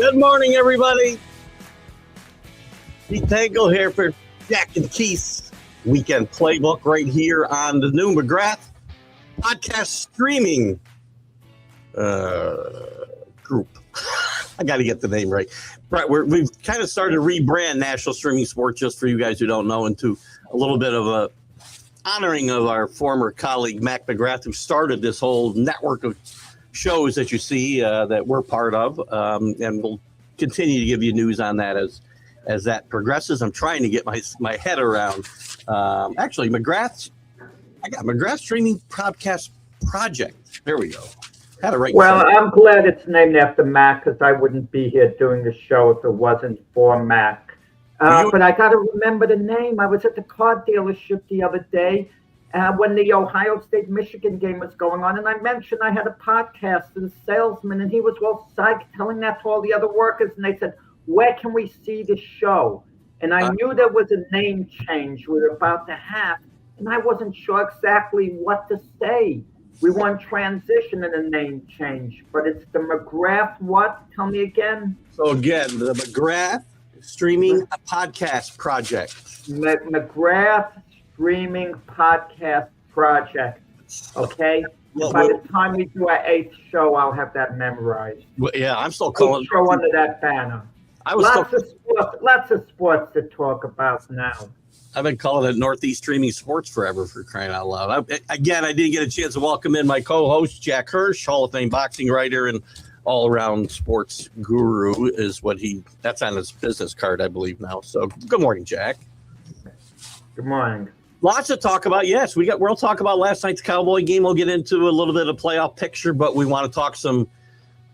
Good morning, everybody. Keith Engle here for Jack and Keith's Weekend Playbook right here on the new McGrath podcast streaming group. I got to get the name right. Right, we've kind of started to rebrand National Streaming Sports, just for you guys who don't know, into a little bit of a honoring of our former colleague Mac McGrath, who started this whole network of shows that you see that we're part of, and we'll continue to give you news on that as that progresses. I'm trying to get my head around actually McGrath's Streaming Podcast Project. There we go. Had it right. Well, I'm glad it's named after Mac, because I wouldn't be here doing the show if it wasn't for Mac. But I got to remember the name. I was at the car dealership the other day when the Ohio State-Michigan game was going on, and I mentioned I had a podcast and a salesman, and he was all psyched, telling that to all the other workers, and they said, where can we see the show? And I knew there was a name change we were about to have, and I wasn't sure exactly what to say. We want transition and a name change, but it's the McGrath what? Tell me again. So again, the McGrath Streaming Podcast Project. McGrath Streaming Podcast Project. Okay? By the time we do our 8th show, I'll have that memorized. Well, yeah, I'm still calling. Show under that banner. Lots of sports to talk about now. I've been calling it Northeast Streaming Sports forever, for crying out loud. I didn't get a chance to welcome in my co-host, Jack Hirsch, Hall of Fame boxing writer and all-around sports guru is what that's on his business card, I believe now. So good morning, Jack. Good morning. Lots to talk about. Yes, we'll talk about last night's Cowboy game. We'll get into a little bit of playoff picture, but we want to talk some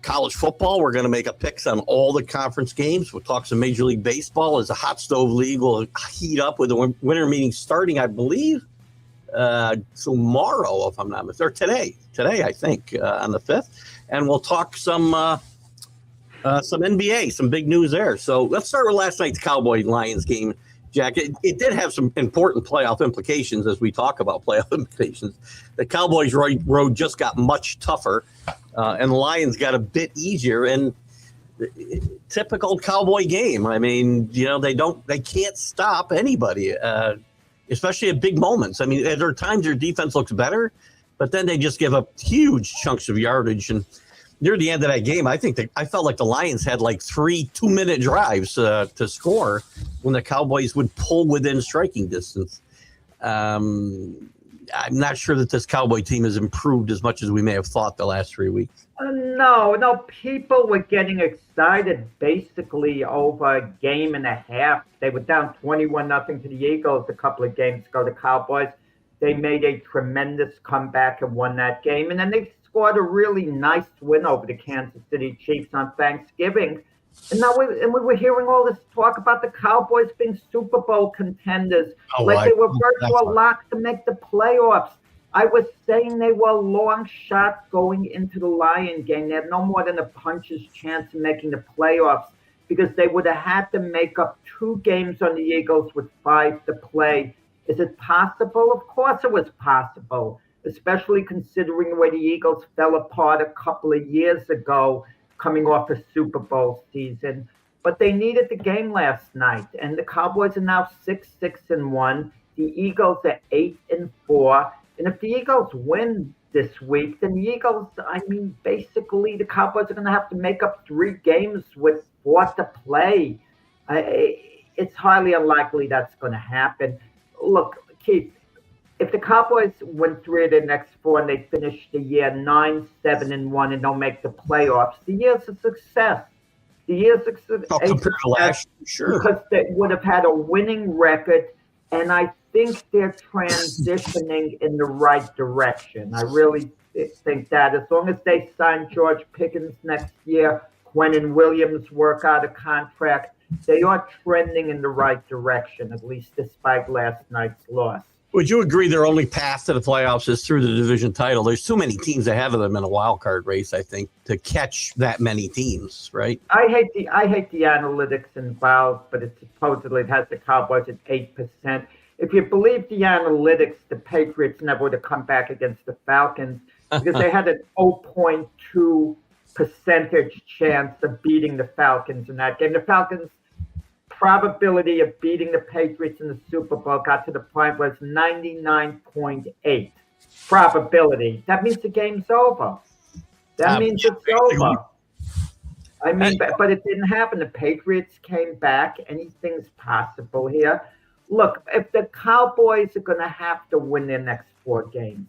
college football. We're going to make a picks on all the conference games. We'll talk some Major League Baseball as the hot stove league will heat up with the winter meeting starting, I believe, tomorrow, if I'm not mistaken, today, I think, on the 5th. And we'll talk some NBA, some big news there. So let's start with last night's Cowboy-Lions game, Jack. It did have some important playoff implications as we talk about playoff implications. The Cowboys' road just got much tougher, and the Lions got a bit easier. And typical Cowboy game. I mean, they can't stop anybody, especially at big moments. I mean, there are times their defense looks better, but then they just give up huge chunks of yardage. And near the end of that game, I felt like the Lions had like 3 2-minute drives to score when the Cowboys would pull within striking distance. I'm not sure that this Cowboy team has improved as much as we may have thought the last 3 weeks. No, people were getting excited basically over a game and a half. They were down 21-0 to the Eagles a couple of games ago. The Cowboys, they made a tremendous comeback and won that game. And then they scored a really nice win over the Kansas City Chiefs on Thanksgiving. And now we were hearing all this talk about the Cowboys being Super Bowl contenders, they were virtual locks to make the playoffs. I was saying they were a long shot going into the Lion game. They had no more than a puncher's chance of making the playoffs, because they would have had to make up 2 games on the Eagles with 5 to play. Is it possible? Of course it was possible, especially considering the way the Eagles fell apart a couple of years ago, coming off a Super Bowl season. But they needed the game last night, and the Cowboys are now 6-6-1. The Eagles are 8-4. And if the Eagles win this week, then the Eagles, basically the Cowboys are going to have to make up 3 games with 4 to play. It's highly unlikely that's going to happen. Look, Keith, if the Cowboys win 3 of their next 4 and they finish the year 9-7-1 and don't make the playoffs, the year's a success. The year's a success, sure, because they would have had a winning record, and I think they're transitioning in the right direction. I really think that as long as they sign George Pickens next year, Quentin Williams work out a contract, they are trending in the right direction, at least despite last night's loss. Would you agree their only path to the playoffs is through the division title? There's too many teams ahead of them in a wild card race, I think, to catch that many teams, right? I hate the analytics involved, but it supposedly has the Cowboys at 8%. If you believe the analytics, the Patriots never would have come back against the Falcons because they had an 0.2 percentage chance of beating the Falcons in that game. The Falcons' probability of beating the Patriots in the Super Bowl got to the point was 99.8 probability. That means the game's over. That means it's over. I mean, but it didn't happen. The Patriots came back. Anything's possible here. Look, if the Cowboys are going to have to win their next 4 games,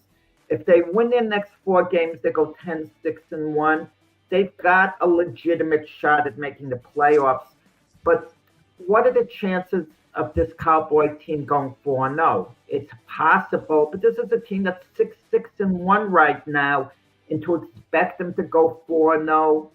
if they win their next 4 games, they go 10-6-1. They've got a legitimate shot at making the playoffs. But what are the chances of this Cowboy team going 4-0? It's possible, but this is a team that's 6-6-1 right now, and to expect them to go 4-0,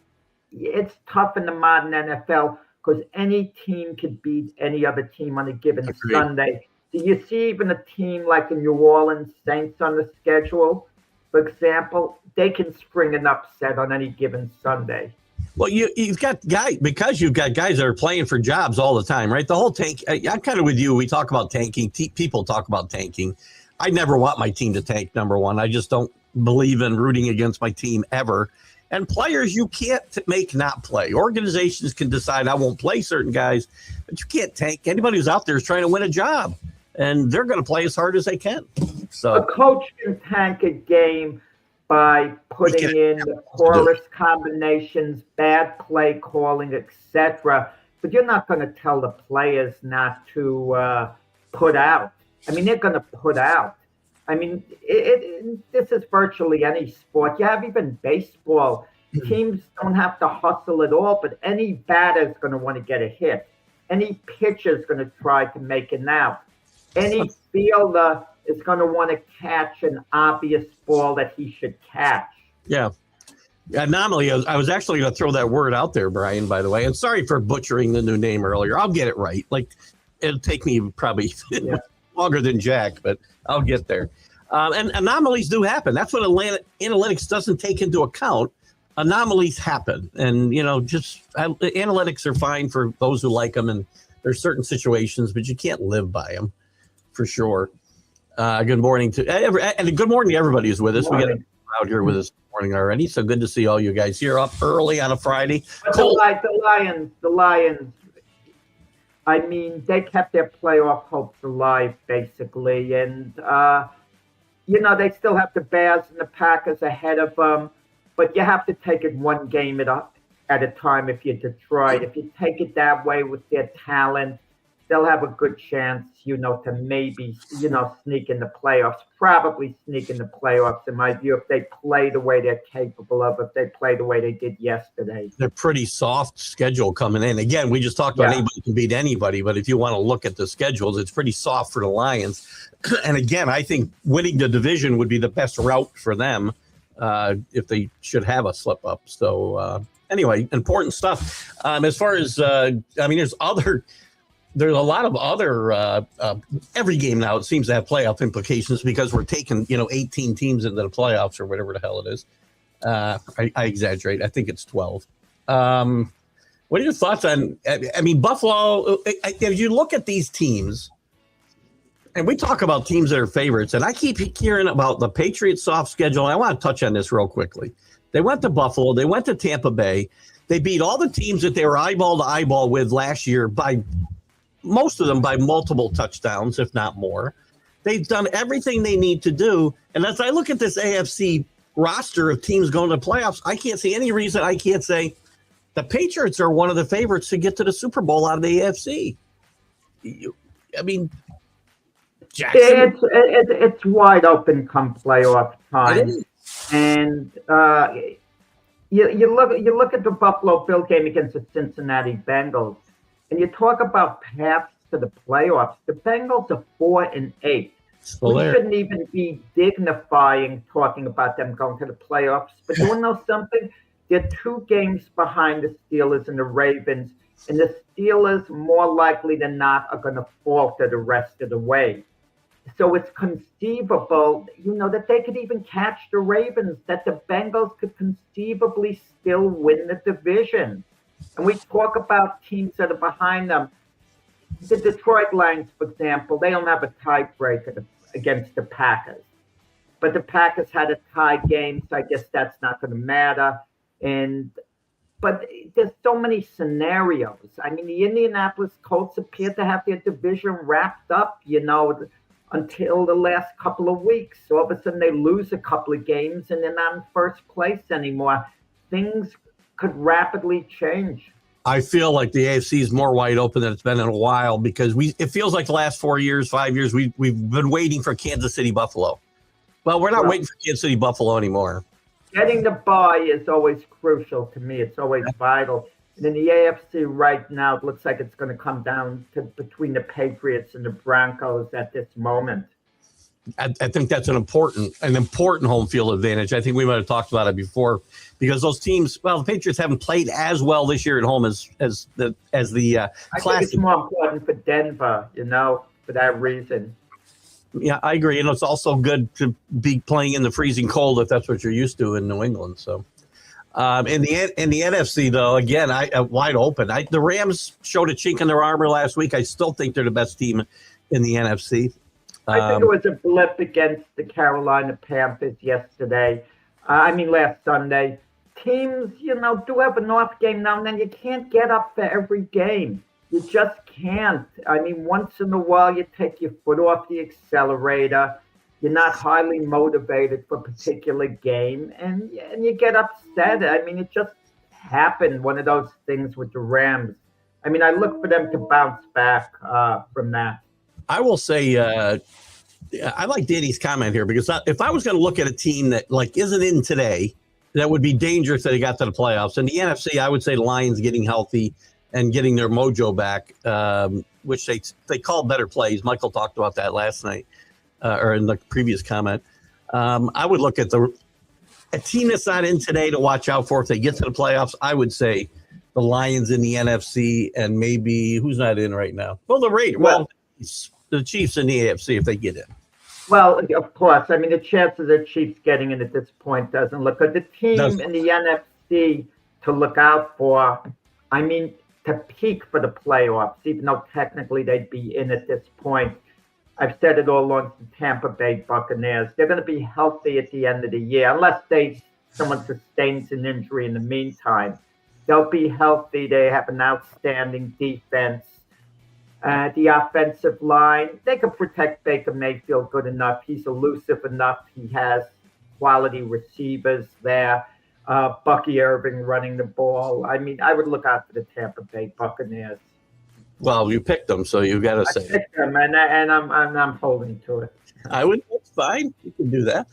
it's tough in the modern NFL because any team could beat any other team on a given Sunday. Do you see even a team like the New Orleans Saints on the schedule, for example? They can spring an upset on any given Sunday. Well, you've got guys, because you've got guys that are playing for jobs all the time, right? The whole tank. I'm kind of with you. We talk about tanking. People talk about tanking. I never want my team to tank, number one. I just don't believe in rooting against my team ever. And players, you can't make not play. Organizations can decide I won't play certain guys, but you can't tank. Anybody who's out there is trying to win a job, and they're going to play as hard as they can. So a coach can tank a game by putting in the poorest combinations, bad play calling, etc. But you're not going to tell the players not to put out. I mean, they're going to put out. I mean, this is virtually any sport. You have even baseball. Teams don't have to hustle at all, but any batter is going to want to get a hit. Any pitcher is going to try to make it out. Any fielder is going to want to catch an obvious ball that he should catch. Yeah. Anomaly, I was actually going to throw that word out there, Brian, by the way. And sorry for butchering the new name earlier. I'll get it right. Like, it'll take me probably longer than Jack, but I'll get there. And anomalies do happen. That's what analytics doesn't take into account. Anomalies happen. And, just analytics are fine for those who like them. And there's certain situations, but you can't live by them for sure. Good morning and good morning to everybody who's with us. We got a crowd here with us this morning already. So good to see all you guys here up early on a Friday. The Lions, I mean, they kept their playoff hopes alive, basically. And, they still have the Bears and the Packers ahead of them. But you have to take it one game at a time if you're Detroit. If you take it that way with their talent, they'll have a good chance, to maybe, sneak in the playoffs, probably sneak in the playoffs, in my view, if they play the way they're capable of, if they play the way they did yesterday. They're pretty soft schedule coming in. Again, we just talked about anybody can beat anybody, but if you want to look at the schedules, it's pretty soft for the Lions. And again, I think winning the division would be the best route for them if they should have a slip up. So anyway, important stuff. As far as, there's a lot of other, every game now, it seems to have playoff implications because we're taking, 18 teams into the playoffs or whatever the hell it is. I exaggerate. I think it's 12. What are your thoughts on, Buffalo, if you look at these teams, and we talk about teams that are favorites, and I keep hearing about the Patriots' soft schedule. And I want to touch on this real quickly. They went to Buffalo. They went to Tampa Bay. They beat all the teams that they were eyeball to eyeball with last year most of them by multiple touchdowns, if not more. They've done everything they need to do. And as I look at this AFC roster of teams going to playoffs, I can't see any reason I can't say the Patriots are one of the favorites to get to the Super Bowl out of the AFC. Jackson. It's wide open come playoff time. And you look at the Buffalo Bill game against the Cincinnati Bengals. And you talk about paths to the playoffs. The Bengals are 4-8. We shouldn't even be dignifying talking about them going to the playoffs. But you want to know something? They're 2 games behind the Steelers and the Ravens. And the Steelers, more likely than not, are going to falter the rest of the way. So it's conceivable, that they could even catch the Ravens, that the Bengals could conceivably still win the division. And we talk about teams that are behind them. The Detroit Lions, for example, they don't have a tiebreaker against the Packers. But the Packers had a tie game, so I guess that's not going to matter. And but there's so many scenarios. I mean, the Indianapolis Colts appear to have their division wrapped up, until the last couple of weeks. So all of a sudden they lose a couple of games and they're not in first place anymore. Things could rapidly change. I feel like the AFC is more wide open than it's been in a while because it feels like the last 4 years, 5 years, we've been waiting for Kansas City Buffalo. Well, we're not waiting for Kansas City Buffalo anymore. Getting the bye is always crucial to me. It's always vital. And in the AFC right now, it looks like it's going to come down to between the Patriots and the Broncos at this moment. I think that's an important home field advantage. I think we might have talked about it before because those teams, the Patriots haven't played as well this year at home as the I think it's more important for Denver, for that reason. Yeah, I agree. And it's also good to be playing in the freezing cold if that's what you're used to in New England. So, in the NFC, though, again, wide open. The Rams showed a chink in their armor last week. I still think they're the best team in the NFC. I think it was a blip against the Carolina Panthers last Sunday. Teams, do have an off game now and then. You can't get up for every game. You just can't. I mean, once in a while, you take your foot off the accelerator. You're not highly motivated for a particular game, and you get upset. I mean, it just happened, one of those things with the Rams. I mean, I look for them to bounce back from that. I will say I like Danny's comment here because if I was going to look at a team that isn't in today, that would be dangerous that he got to the playoffs. In the NFC, I would say the Lions getting healthy and getting their mojo back, which they call better plays. Michael talked about that last night or in the previous comment. I would look at a team that's not in today to watch out for if they get to the playoffs. I would say the Lions in the NFC and maybe who's not in right now? Well, the Raiders. Well, the Chiefs in the AFC if they get in. Well, of course. I mean, the chances of the Chiefs getting in at this point doesn't look good. The team in the NFC to look out for, to peak for the playoffs, even though technically they'd be in at this point. I've said it all along, the Tampa Bay Buccaneers. They're going to be healthy at the end of the year, unless someone sustains an injury in the meantime. They'll be healthy. They have an outstanding defense. The offensive line, they can protect Baker Mayfield good enough. He's elusive enough. He has quality receivers there. Bucky Irving running the ball. I mean, I would look out for the Tampa Bay Buccaneers. Well, you picked them, so you got to say. I picked them, and I'm holding to it. I would. That's fine. You can do that.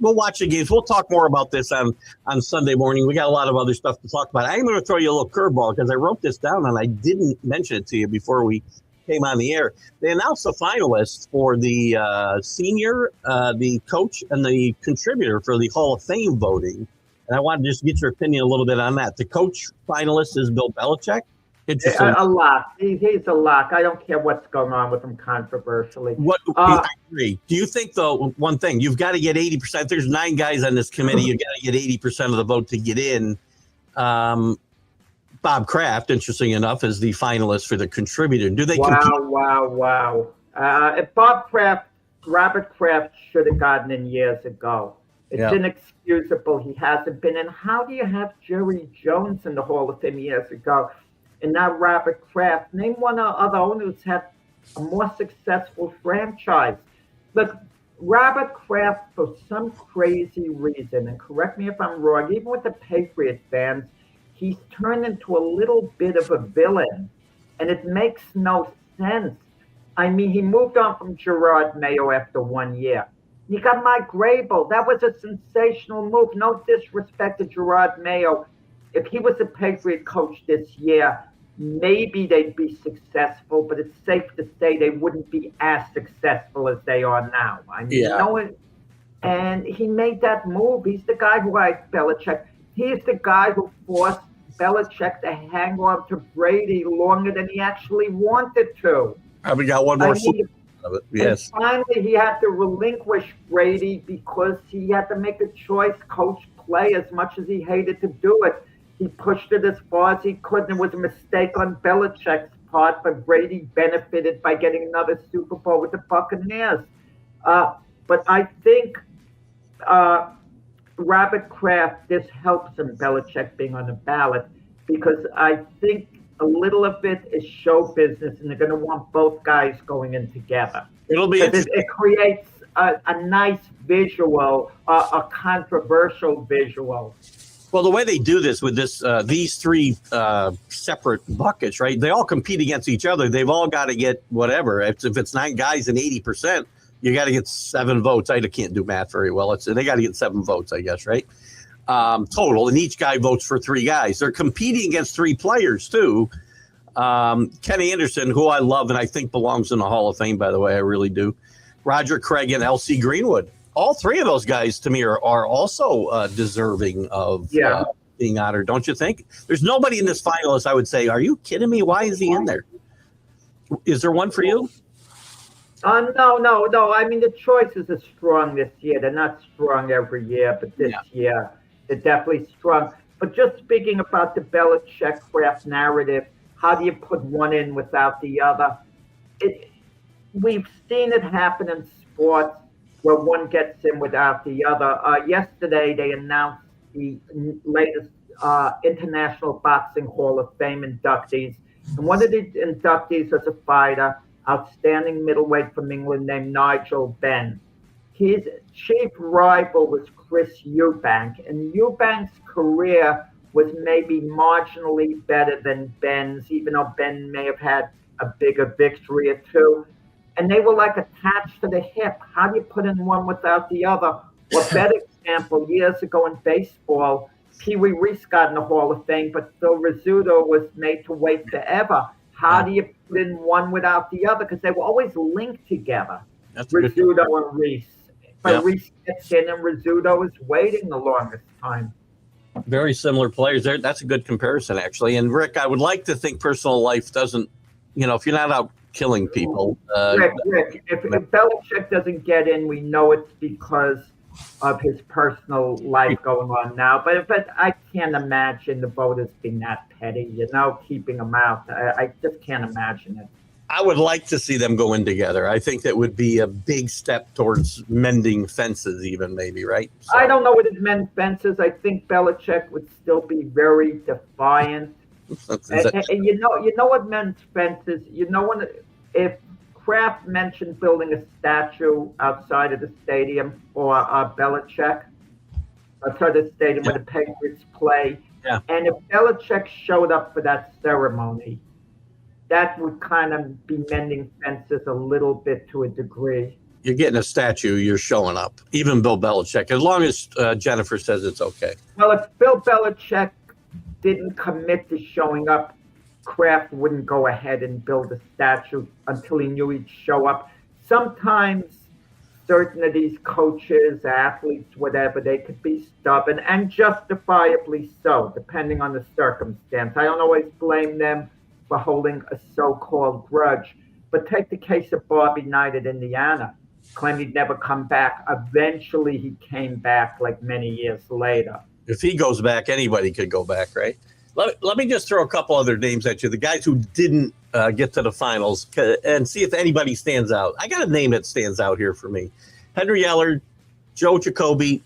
We'll watch the games. We'll talk more about this on Sunday morning. We got a lot of other stuff to talk about. I'm going to throw you a little curveball because I wrote this down and I didn't mention it to you before we came on the air. They announced the finalists for the senior, the coach, and the contributor for the Hall of Fame voting. And I wanted to just get your opinion a little bit on that. The coach finalist is Bill Belichick. A lock. He's a lock. I don't care what's going on with him controversially. I agree. Do you think, though, one thing, you've got to get 80%. There's 9 guys on this committee. You've got to get 80% of the vote to get in. Bob Kraft, interesting enough, is the finalist for the contributor. Do they compete? Wow. Robert Kraft should have gotten in years ago. It's inexcusable. He hasn't been in. How do you have Jerry Jones in the Hall of Fame years ago? And now Robert Kraft. Name one other owner who's had a more successful franchise. Look, Robert Kraft, for some crazy reason, and correct me if I'm wrong, even with the Patriot fans, he's turned into a little bit of a villain. And it makes no sense. I mean, he moved on from Gerard Mayo after 1 year. You got Mike Grable. That was a sensational move. No disrespect to Gerard Mayo. If he was a Patriot coach this year, maybe they'd be successful, but it's safe to say they wouldn't be as successful as they are now. I mean, and he made that move. He's the guy who liked Belichick. He's the guy who forced Belichick to hang on to Brady longer than he actually wanted to. We got one more. Yes. And finally, he had to relinquish Brady because he had to make a choice, coach, play, as much as he hated to do it. He pushed it as far as he could, and it was a mistake on Belichick's part, but Brady benefited by getting another Super Bowl with the Buccaneers. But I think Robert Kraft, this helps him, Belichick being on the ballot, because I think a little of it is show business, and they're going to want both guys going in together. It'll be interesting. It creates a nice visual, a controversial visual. Well, the way they do this with these three separate buckets, right? They all compete against each other. They've all got to get whatever. If it's 9 guys and 80%, you got to get 7 votes. I can't do math very well. They got to get 7 votes, I guess, right? Total, and each guy votes for 3 guys. They're competing against 3 players too. Kenny Anderson, who I love and I think belongs in the Hall of Fame, by the way, I really do. Roger Craig and L.C. Greenwood. All 3 of those guys, to me, are also deserving of being honored, don't you think? There's nobody in this finalist I would say, are you kidding me? Why is he in there? Is there one for you? No. I mean, the choices are strong this year. They're not strong every year, but this year they're definitely strong. But just speaking about the Belichick-Kraft narrative, how do you put one in without the other? We've seen it happen in sports where one gets in without the other. Yesterday, they announced the latest International Boxing Hall of Fame inductees. And one of the inductees is a fighter, outstanding middleweight from England named Nigel Benn. His chief rival was Chris Eubank, and Eubank's career was maybe marginally better than Benn's, even though Ben may have had a bigger victory or two. And they were like attached to the hip. How do you put in one without the other? Or better example, years ago in baseball, Pee Wee Reese got in the Hall of Fame, but Phil Rizzuto was made to wait forever. How do you put in one without the other? Because they were always linked together, Rizzuto and Reese. But Reese gets in and Rizzuto is waiting the longest time. Very similar players there. That's a good comparison, actually. And Rick, I would like to think personal life doesn't, if you're not out killing people. Rick, if Belichick doesn't get in, we know it's because of his personal life going on now. But I can't imagine the voters being that petty, keeping him out. I just can't imagine it. I would like to see them go in together. I think that would be a big step towards mending fences, even maybe, right? So. I don't know what it mend fences. I think Belichick would still be very defiant. And you know what mends fences? If Kraft mentioned building a statue outside of the stadium for Belichick, outside the stadium where the Patriots play, and if Belichick showed up for that ceremony, that would kind of be mending fences a little bit to a degree. You're getting a statue, you're showing up, even Bill Belichick, as long as Jennifer says it's okay. Well, if Bill Belichick didn't commit to showing up, Kraft wouldn't go ahead and build a statue until he knew he'd show up. Sometimes certain of these coaches, athletes, whatever, they could be stubborn and justifiably so, depending on the circumstance. I don't always blame them for holding a so-called grudge. But take the case of Bobby Knight at Indiana. Claimed he'd never come back. Eventually, he came back like many years later. If he goes back, anybody could go back, right? Let me just throw a couple other names at you. The guys who didn't get to the finals and see if anybody stands out. I got a name that stands out here for me. Henry Ellard, Joe Jacoby,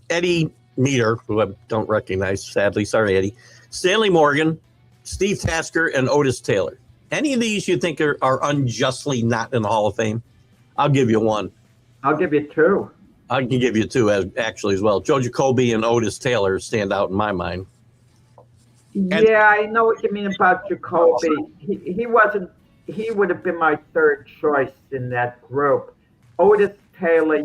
Eddie Meter, who I don't recognize, sadly. Sorry, Eddie. Stanley Morgan, Steve Tasker, and Otis Taylor. Any of these you think are unjustly not in the Hall of Fame? I'll give you one. I'll give you 2. I can give you 2 actually as well. Joe Jacoby and Otis Taylor stand out in my mind. I know what you mean about Jacoby. He wasn't. He would have been my 3rd choice in that group. Otis Taylor,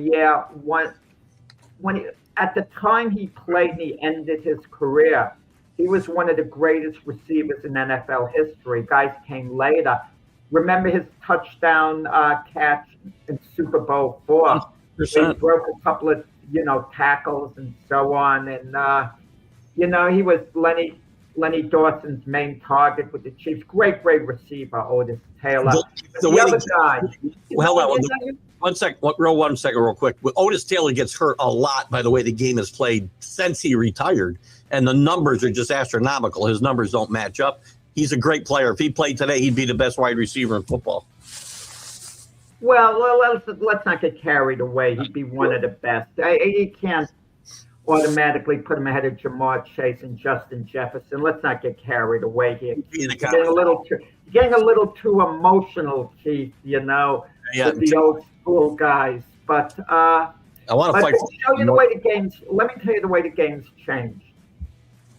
at the time he played and he ended his career, he was one of the greatest receivers in NFL history. Guys came later. Remember his touchdown catch in Super Bowl 4? He broke a couple of, tackles and so on. And, he was Lenny Dawson's main target with the Chiefs. Great receiver, Otis Taylor. The other guy. Well, hold on. 1 second, real quick. Otis Taylor gets hurt a lot by the way the game is played since he retired. And the numbers are just astronomical. His numbers don't match up. He's a great player. If he played today, he'd be the best wide receiver in football. Well, let's not get carried away. He'd be one of the best. He can't. automatically put him ahead of Jamar Chase and Justin Jefferson. Let's not get carried away here. You're Getting a little too emotional, Keith, with the old school guys. But I want to fight. Let me tell you the way the game's changed.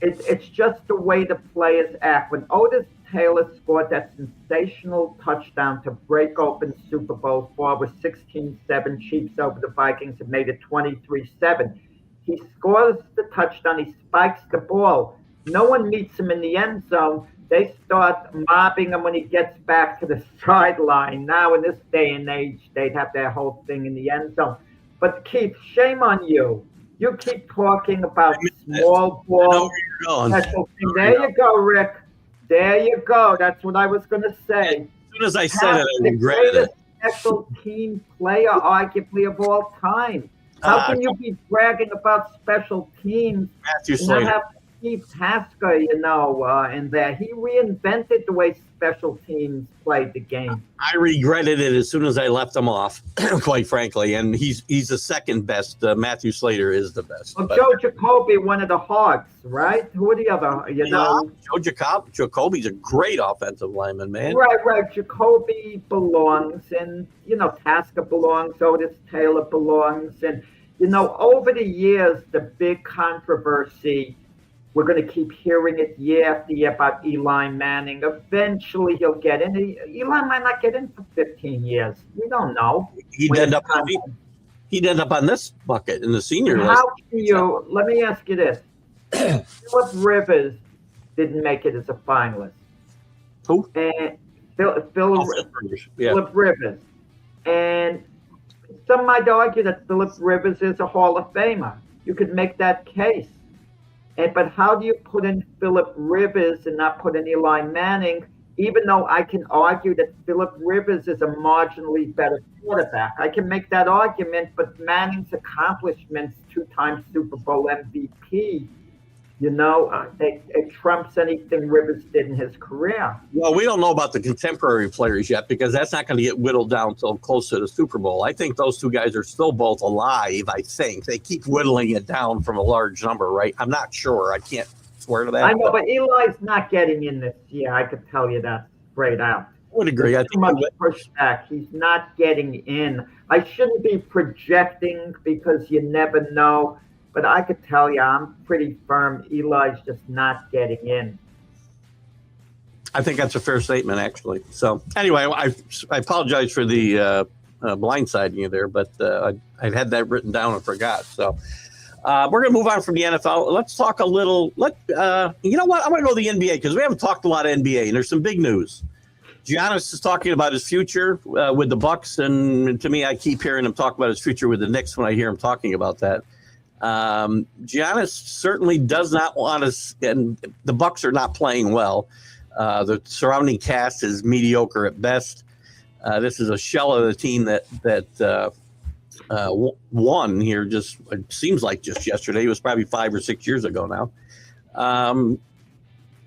It's just the way the players act. When Otis Taylor scored that sensational touchdown to break open Super Bowl IV with 16-7 Chiefs over the Vikings and made it 23-7. He scores the touchdown. He spikes the ball. No one meets him in the end zone. They start mobbing him when he gets back to the sideline. Now, in this day and age, they'd have their whole thing in the end zone. But, Keith, shame on you. You keep talking about small ball. Special team. There you go, Rick. There you go. That's what I was going to say. As soon as I said it, I regretted it. Special team player, arguably, of all time. How can you be bragging about special teams and not have Steve Tasker, in there? He reinvented the way special teams played the game. I regretted it as soon as I left him off, quite frankly. And he's the second best. Matthew Slater is the best. Well, Joe Jacoby, one of the Hogs, right? Who are the other? Joe Jacoby's a great offensive lineman, man. Right. Jacoby belongs, and Tasker belongs. Otis Taylor belongs, and over the years, the big controversy. We're going to keep hearing it year after year about Eli Manning. Eventually, he'll get in. Eli might not get in for 15 years. We don't know. He'd end up on this bucket in the senior list. Let me ask you this. Phillip Rivers didn't make it as a finalist. Who? And Phillip Rivers. And some might argue that Phillip Rivers is a Hall of Famer. You could make that case. But how do you put in Phillip Rivers and not put in Eli Manning, even though I can argue that Phillip Rivers is a marginally better quarterback? I can make that argument, but Manning's accomplishments, 2-time Super Bowl MVP, it trumps anything Rivers did in his career. Well, we don't know about the contemporary players yet because that's not going to get whittled down until close to the Super Bowl. I think those two guys are still both alive, I think. They keep whittling it down from a large number, right? I'm not sure. I can't swear to that. I know, but Eli's not getting in this year. I could tell you that straight out. I would agree. I think too much pushback. He's not getting in. I shouldn't be projecting because you never know. But I could tell you, I'm pretty firm. Eli's just not getting in. I think that's a fair statement, actually. So anyway, I apologize for the blindsiding you there, but I had that written down and forgot. So we're going to move on from the NFL. Let's talk a little. You know what? I'm going to go to the NBA because we haven't talked a lot of NBA, and there's some big news. Giannis is talking about his future with the Bucks, and to me, I keep hearing him talk about his future with the Knicks when I hear him talking about that. Giannis certainly does not want us, and the Bucks are not playing well. The surrounding cast is mediocre at best. This is a shell of the team that won here. Just it seems like just yesterday. It was probably 5 or 6 years ago now.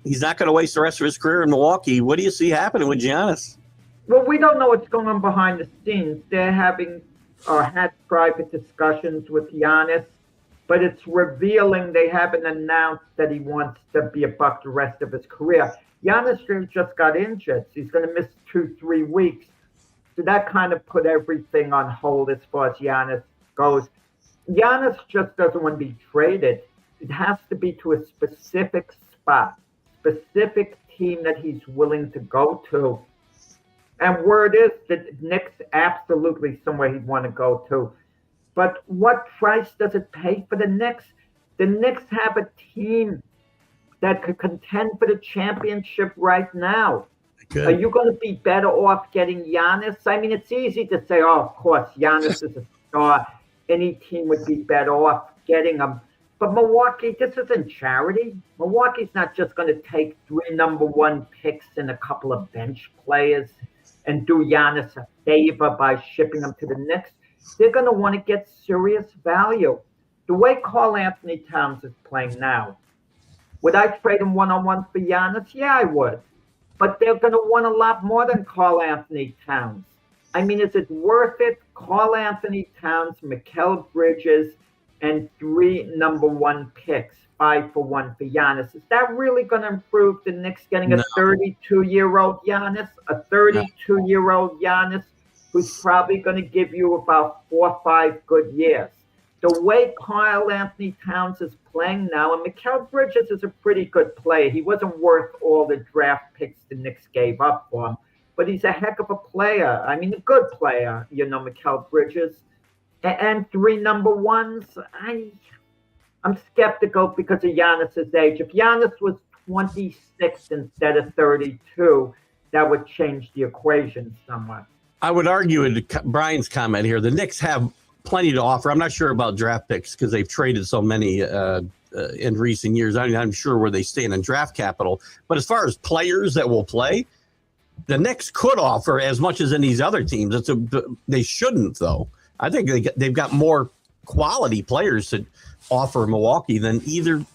He's not going to waste the rest of his career in Milwaukee. What do you see happening with Giannis? Well, we don't know what's going on behind the scenes. They're having had private discussions with Giannis. But it's revealing they haven't announced that he wants to be a Buck the rest of his career. Giannis just got injured. So he's going to miss 2-3 weeks. So that kind of put everything on hold as far as Giannis goes. Giannis just doesn't want to be traded. It has to be to a specific spot, specific team that he's willing to go to. And word is that Knicks absolutely somewhere he'd want to go to. But what price does it pay for the Knicks? The Knicks have a team that could contend for the championship right now. Good. Are you going to be better off getting Giannis? I mean, it's easy to say, oh, of course, Giannis is a star. Any team would be better off getting him. But Milwaukee, this isn't charity. Milwaukee's not just going to take 3 number 1 picks and a couple of bench players and do Giannis a favor by shipping him to the Knicks. They're going to want to get serious value. The way Karl Anthony Towns is playing now, would I trade him one-on-one for Giannis? Yeah, I would. But they're going to want a lot more than Karl Anthony Towns. I mean, is it worth it? Karl Anthony Towns, Mikal Bridges, and 3 number 1 picks, 5-for-1 for Giannis. Is that really going to improve the Knicks getting a 32-year-old Giannis? A 32-year-old Giannis who's probably going to give you about 4 or 5 good years. The way Karl Anthony Towns is playing now, and Mikal Bridges is a pretty good player. He wasn't worth all the draft picks the Knicks gave up for him, but he's a heck of a player. I mean, a good player, Mikal Bridges. And 3 number 1s, I'm skeptical because of Giannis's age. If Giannis was 26 instead of 32, that would change the equation somewhat. I would argue in Brian's comment here, the Knicks have plenty to offer. I'm not sure about draft picks because they've traded so many in recent years. I'm sure where they stand in draft capital. But as far as players that will play, the Knicks could offer as much as any of these other teams. They shouldn't, though. I think they've got more quality players to offer Milwaukee than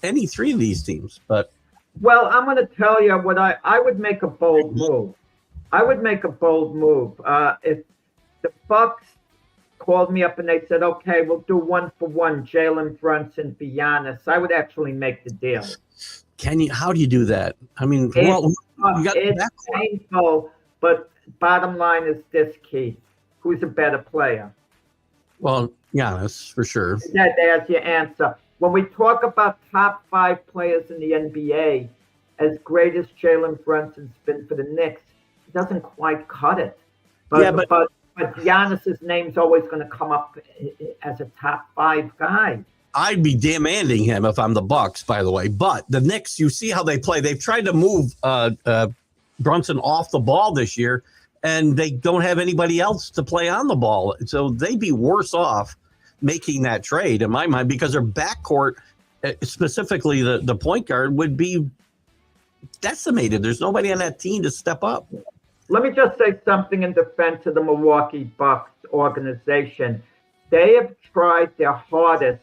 any 3 of these teams. But well, I'm going to tell you what I would make a bold move. I would make a bold move. If the Bucks called me up and they said, okay, we'll do 1-for-1 Jalen Brunson for Giannis, I would actually make the deal. How do you do that? I mean, it's painful, but bottom line is this, Keith. Who's a better player? Well, Giannis, for sure. There's your answer. When we talk about top 5 players in the NBA, as great as Jalen Brunson's been for the Knicks, he doesn't quite cut it. But Giannis's name's always going to come up as a top 5 guy. I'd be demanding him if I'm the Bucks, by the way. But the Knicks, you see how they play. They've tried to move Brunson off the ball this year, and they don't have anybody else to play on the ball. So they'd be worse off making that trade, in my mind, because their backcourt, specifically the point guard, would be decimated. There's nobody on that team to step up. Let me just say something in defense of the Milwaukee Bucks organization. They have tried their hardest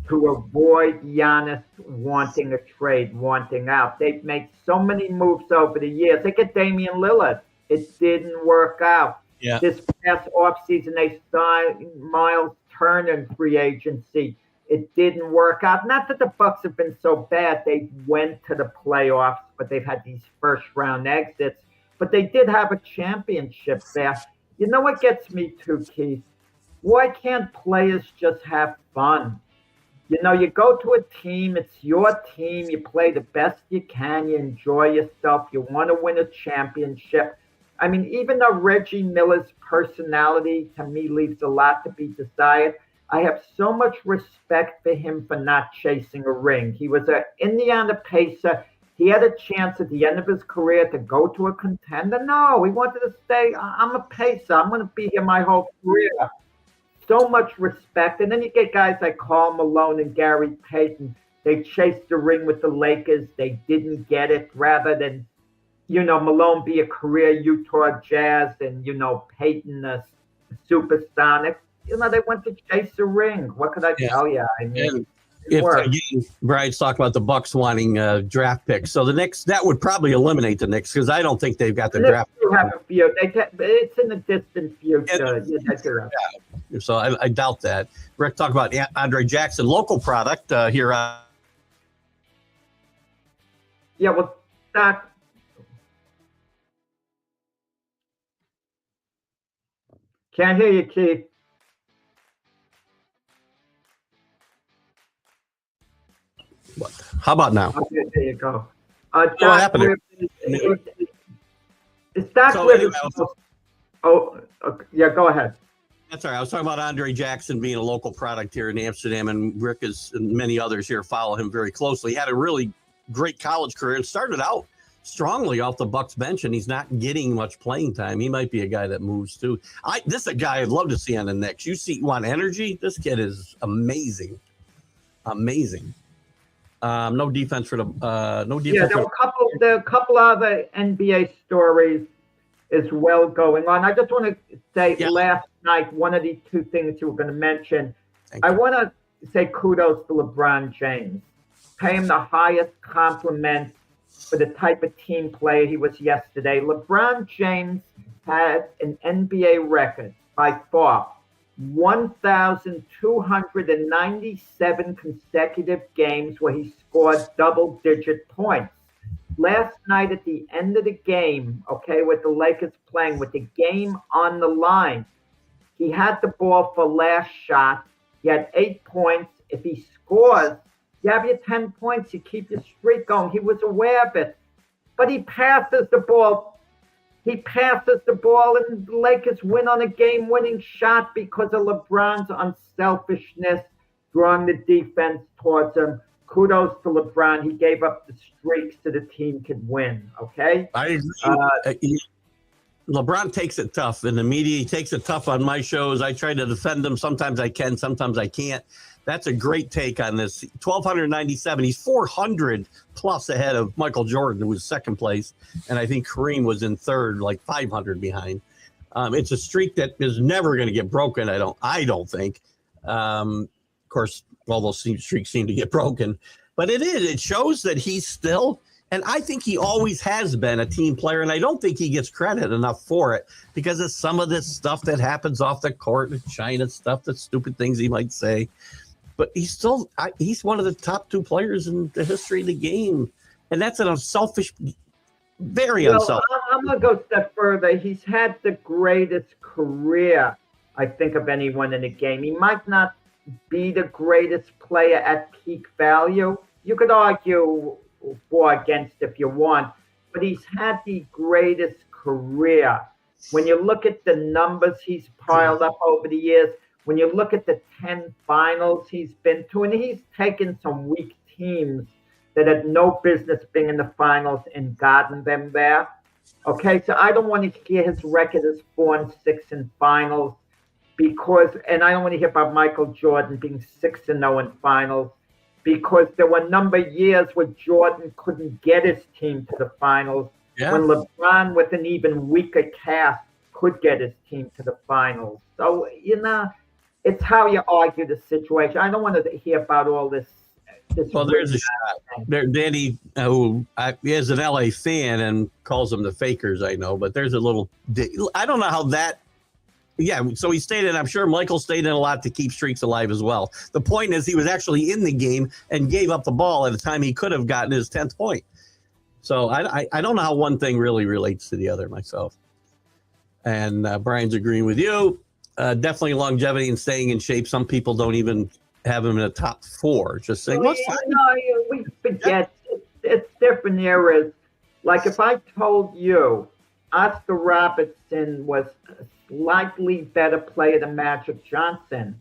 to avoid Giannis wanting a trade, wanting out. They've made so many moves over the years. They get Damian Lillard. It didn't work out. Yeah. This past offseason, they signed Miles Turner in free agency. It didn't work out. Not that the Bucks have been so bad. They went to the playoffs, but they've had these first-round exits. But they did have a championship there. You know what gets me too, Keith? Why can't players just have fun? You go to a team, it's your team, you play the best you can, you enjoy yourself, you want to win a championship. I mean, even though Reggie Miller's personality to me leaves a lot to be desired, I have so much respect for him for not chasing a ring. He was an Indiana Pacer. He had a chance at the end of his career to go to a contender. No, he wanted to stay. I'm a Pacer. I'm going to be here my whole career. So much respect. And then you get guys like Karl Malone and Gary Payton. They chased the ring with the Lakers. They didn't get it. Rather than, Malone be a career Utah Jazz and, Payton a supersonic. They went to chase the ring. What could I tell you? I mean, again, Brian's talking about the Bucks wanting draft picks. So the Knicks, that would probably eliminate the Knicks because I don't think they've got the draft. Have a few. It's in the distant future. So I doubt that. Rick talked about Andre Jackson, local product here. Yeah, well, that. Can't hear you, Keith. What? How about now? Okay, there you go. What happened? Yeah, go ahead. That's all right. I was talking about Andre Jackson being a local product here in Amsterdam, and Rick and many others here follow him very closely. He had a really great college career and started out strongly off the Bucks bench, and he's not getting much playing time. He might be a guy that moves too. This is a guy I'd love to see on the Knicks. You want energy? This kid is amazing. Amazing. No defense for the no defense. Yeah, there were a couple other NBA stories as well going on. I just want to say last night, one of the 2 things you were going to mention. I want to say kudos to LeBron James. Pay him the highest compliment for the type of team player he was yesterday. LeBron James had an NBA record by far 1,297 consecutive games where he scored double-digit points. Last night at the end of the game, okay, with the Lakers playing, with the game on the line, he had the ball for last shot. He had 8 points. If he scores, you have your 10 points. You keep your streak going. He was aware of it. But he passes the ball. He passes the ball, and the Lakers win on a game-winning shot because of LeBron's unselfishness, drawing the defense towards him. Kudos to LeBron. He gave up the streaks so the team could win, okay? I agree. LeBron takes it tough in the media. He takes it tough on my shows. I try to defend him. Sometimes I can, sometimes I can't. That's a great take on this. 1,297. He's 400 plus ahead of Michael Jordan, who was second place. And I think Kareem was in third, like 500 behind. It's a streak that is never going to get broken, I don't think. Of course, all those streaks seem to get broken. But it is. It shows that he's still, and I think he always has been, a team player. And I don't think he gets credit enough for it because of some of this stuff that happens off the court, the China stuff, the stupid things he might say. But he's one of the top 2 players in the history of the game. And that's an unselfish, very unselfish. I'm going to go a step further. He's had the greatest career, I think, of anyone in the game. He might not be the greatest player at peak value. You could argue for against if you want, but he's had the greatest career. When you look at the numbers he's piled up over the years, when you look at the 10 finals he's been to, and he's taken some weak teams that had no business being in the finals and gotten them there. Okay, so I don't want to hear his record as 4-6 in finals and I don't want to hear about Michael Jordan being 6-0 in finals because there were a number of years where Jordan couldn't get his team to the finals, when LeBron, with an even weaker cast, could get his team to the finals. So, it's how you argue the situation. I don't want to hear about all this. Well, there's a shot. Danny, who is an LA fan and calls them the fakers, I know, but there's a little, I don't know how that, so he stayed in, I'm sure Michael stayed in a lot to keep streaks alive as well. The point is he was actually in the game and gave up the ball at a time he could have gotten his 10th point. So I don't know how one thing really relates to the other myself. And Brian's agreeing with you. Definitely longevity and staying in shape. Some people don't even have him in the top 4. Just saying, we forget. It's different eras. Like if I told you Oscar Robertson was a slightly better player than Magic Johnson,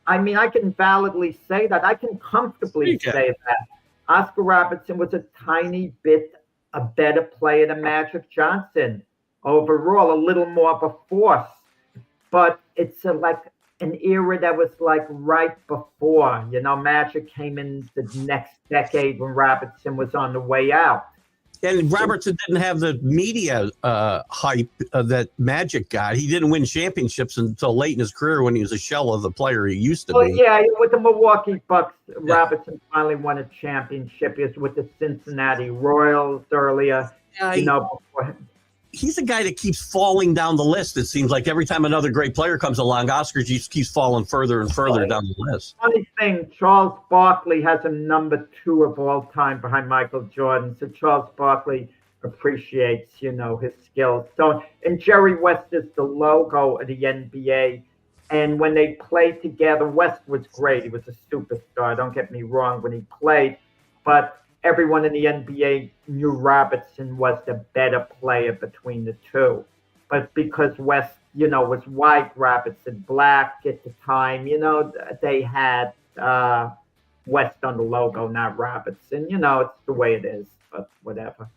I mean, I can validly say that. I can comfortably say that. Oscar Robertson was a tiny bit a better player than Magic Johnson. Overall, a little more of a force. But it's like an era that was like right before, Magic came in the next decade when Robertson was on the way out. And Robertson didn't have the media hype that Magic got. He didn't win championships until late in his career when he was a shell of the player he used to be. Yeah, with the Milwaukee Bucks, Robertson finally won a championship. He was with the Cincinnati Royals earlier, before. He's a guy that keeps falling down the list. It seems like every time another great player comes along, Oscar just keeps falling further and further down the list. Funny thing, Charles Barkley has him number 2 of all time behind Michael Jordan. So Charles Barkley appreciates, his skills. So, and Jerry West is the logo of the NBA. And when they played together, West was great. He was a superstar. Don't get me wrong when he played, but everyone in the NBA knew Robertson was the better player between the two. But because West, was white, Robertson black at the time, they had West on the logo, not Robertson. It's the way it is, but whatever.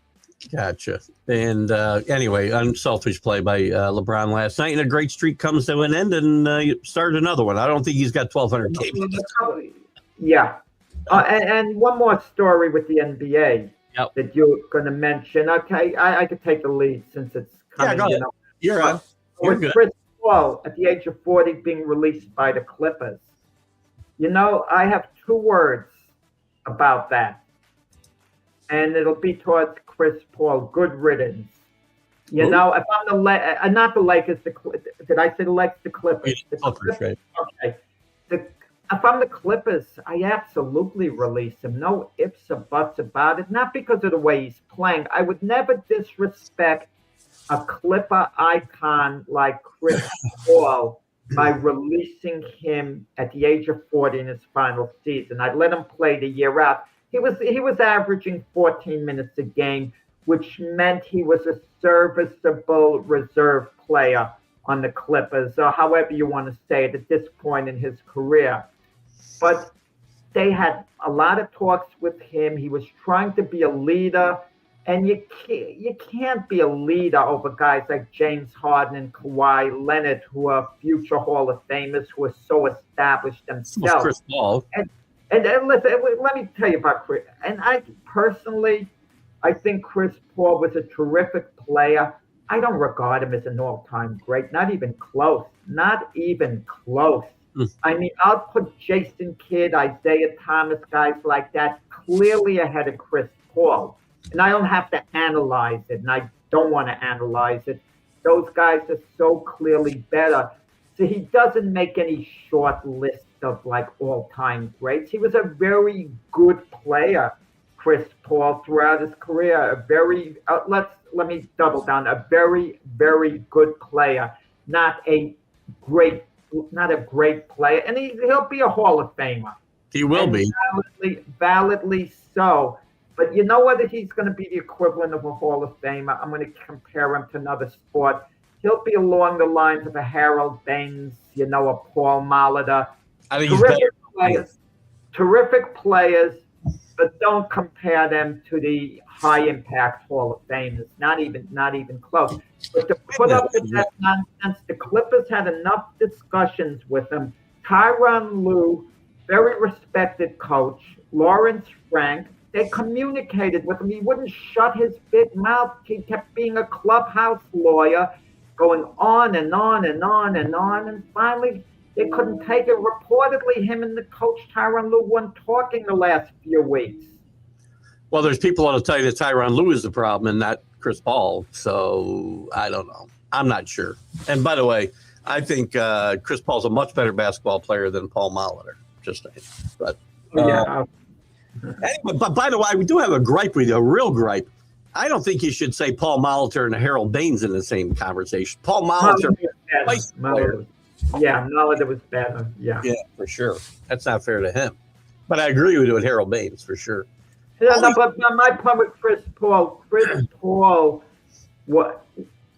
Gotcha. And anyway, unselfish play by LeBron last night. And a great streak comes to an end and you started another one. I don't think he's got 1,200 games. Yeah. And one more story with the NBA that you're going to mention. Okay, I could take the lead since it's coming. Yeah, go ahead. You're on. You're good. Chris Paul, at the age of 40, being released by the Clippers. I have 2 words about that. And it'll be towards Chris Paul. Good riddance. You know, if I'm not the Lakers, did I say the Lakers? The Clippers. The Clippers, right. Okay. If I'm the Clippers, I absolutely release him. No ifs or buts about it. Not because of the way he's playing. I would never disrespect a Clipper icon like Chris Paul by releasing him at the age of 40 in his final season. I'd let him play the year out. He was averaging 14 minutes a game, which meant he was a serviceable reserve player on the Clippers, or however you want to say it at this point in his career. But they had a lot of talks with him. He was trying to be a leader, and you can't be a leader over guys like James Harden and Kawhi Leonard, who are future Hall of Famers, who are so established themselves. Chris Paul. And listen, let me tell you about Chris. And I think Chris Paul was a terrific player. I don't regard him as an all-time great, not even close. Not even close. I mean, I'll put Jason Kidd, Isaiah Thomas, guys like that, clearly ahead of Chris Paul. And I don't have to analyze it, and I don't want to analyze it. Those guys are so clearly better. So he doesn't make any short list of like all-time greats. He was a very good player, Chris Paul, throughout his career. A very let me double down. A very, very good player, not a great player, and he'll be a Hall of Famer. He will be validly so. But you know whether he's going to be the equivalent of a Hall of Famer? I'm going to compare him to another sport. He'll be along the lines of a Harold Baines, a Paul Molitor. I think terrific players, but don't compare them to the high impact Hall of Famers. Not even close. But to put up with that nonsense, the Clippers had enough discussions with him. Tyronn Lue, very respected coach. Lawrence Frank, they communicated with him. He wouldn't shut his big mouth. He kept being a clubhouse lawyer, going on and on and on and on. And finally, they couldn't take it. Reportedly, him and the coach Tyronn Lue weren't talking the last few weeks. Well, there's people that'll tell you that Tyronn Lue is the problem and not Chris Paul. So I don't know. I'm not sure. And by the way, I think Chris Paul's a much better basketball player than Paul Molitor. Just saying. But anyway, but by the way, we do have a gripe with you, a real gripe. I don't think you should say Paul Molitor and Harold Baines in the same conversation. Paul Molitor, Molitor was better. Yeah, for sure. That's not fair to him. But I agree with you with Harold Baines for sure. Yeah, but my point with Chris Paul,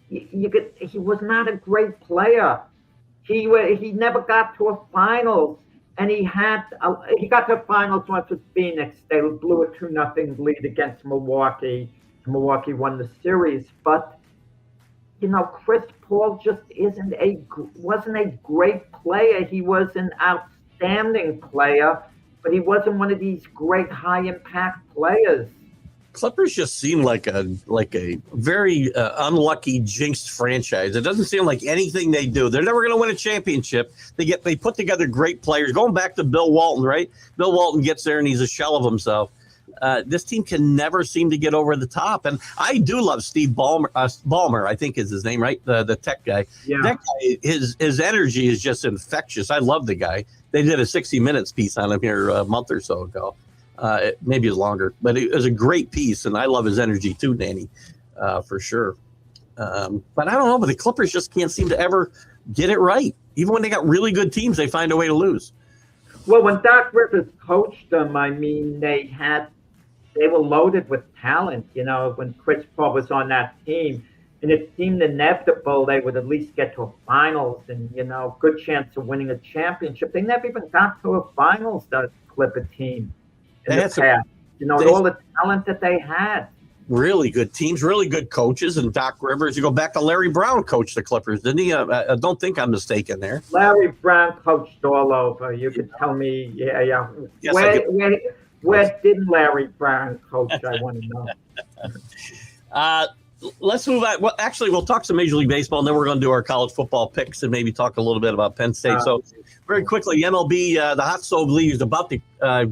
he was not a great player. He never got to a finals. And he got to the finals once with Phoenix. They blew a 2-0 lead against Milwaukee. Milwaukee won the series. But, Chris Paul just wasn't a great player. He was an outstanding player, but he wasn't one of these great high-impact players. Clippers just seem like a very unlucky, jinxed franchise. It doesn't seem like anything they do. They're never going to win a championship. They put together great players. Going back to Bill Walton, right? Bill Walton gets there and he's a shell of himself. This team can never seem to get over the top. And I do love Steve Ballmer, I think is his name, right? The tech guy. Yeah. That guy, his energy is just infectious. I love the guy. They did a 60 Minutes piece on him here a month or so ago. Maybe it's longer, but it was a great piece, and I love his energy too, Danny, for sure. But I don't know, but the Clippers just can't seem to ever get it right. Even when they got really good teams, they find a way to lose. Well, when Doc Rivers coached them, I mean, they were loaded with talent. When Chris Paul was on that team, and it seemed inevitable they would at least get to a finals and good chance of winning a championship. They never even got to a finals. The Clipper team. In the past, all the talent that they had. Really good teams, really good coaches, and Doc Rivers. You go back to Larry Brown coached the Clippers, didn't he? I don't think I'm mistaken there. Larry Brown coached all over. You could tell me, yeah. Yes, where didn't Larry Brown coach? I want to know. Let's move on. Well, actually, we'll talk some Major League Baseball, and then we're going to do our college football picks and maybe talk a little bit about Penn State. So very quickly, MLB, the Hot Stove League is about to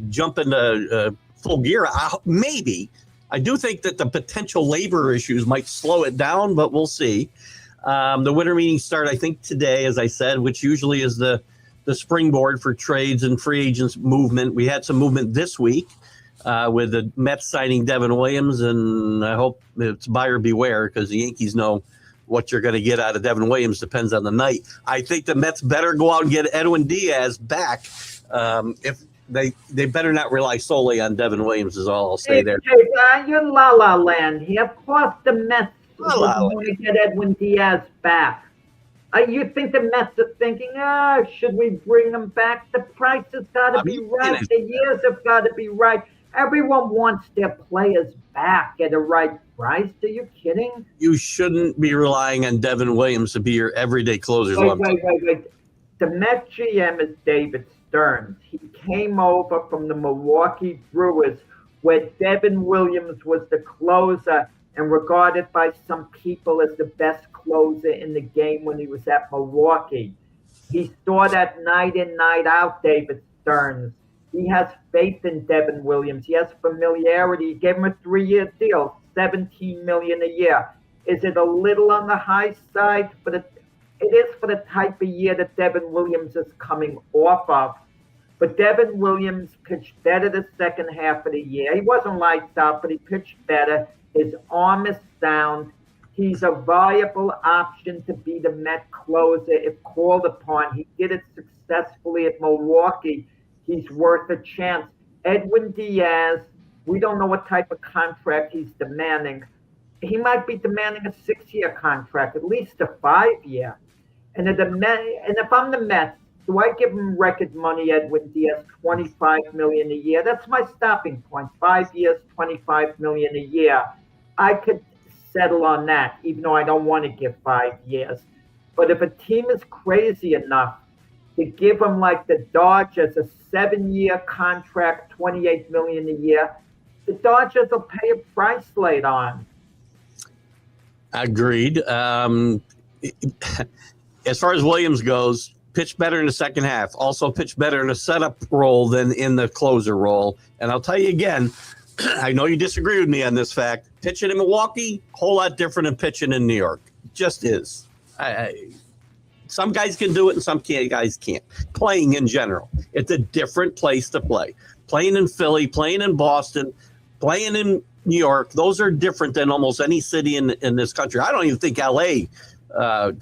jump into full gear. Maybe. I do think that the potential labor issues might slow it down, but we'll see. The winter meetings start, I think, today, as I said, which usually is the springboard for trades and free agents movement. We had some movement this week with the Mets signing Devin Williams, and I hope it's buyer beware because the Yankees know what you're going to get out of Devin Williams depends on the night. I think the Mets better go out and get Edwin Diaz back. If they better not rely solely on Devin Williams is all I'll say there. You're La La Land here. Of course the Mets want to get Edwin Diaz back. You think the Mets are thinking, should we bring him back? The price has got to be right. The years have got to be right. Everyone wants their players back at the right price. Are you kidding? You shouldn't be relying on Devin Williams to be your everyday closer. Wait. The Met GM is David Stearns. He came over from the Milwaukee Brewers, where Devin Williams was the closer and regarded by some people as the best closer in the game when he was at Milwaukee. He saw that night in, night out, David Stearns. He has faith in Devin Williams. He has familiarity. He gave him a 3-year deal, $17 million a year. Is it a little on the high side? But it is for the type of year that Devin Williams is coming off of. But Devin Williams pitched better the second half of the year. He wasn't lights out, but he pitched better. His arm is sound. He's a viable option to be the Met closer if called upon. He did it successfully at Milwaukee. He's worth a chance. Edwin Diaz, we don't know what type of contract he's demanding. He might be demanding a 6-year contract, at least a 5-year. And if I'm the Mets, do I give him record money, Edwin Diaz, $25 million a year? That's my stopping point. 5 years, $25 million a year. I could settle on that, even though I don't want to give 5 years. But if a team is crazy enough to give him, like the Dodgers, a 7-year contract, $28 million a year, the Dodgers will pay a price later on. Agreed. As far as Williams goes, pitched better in the second half. Also pitched better in a setup role than in the closer role. And I'll tell you again, I know you disagree with me on this fact. Pitching in Milwaukee, a whole lot different than pitching in New York. It just is. Some guys can do it and some guys can't. Playing in general, it's a different place to play. Playing in Philly, playing in Boston, playing in New York, those are different than almost any city in this country. I don't even think L.A.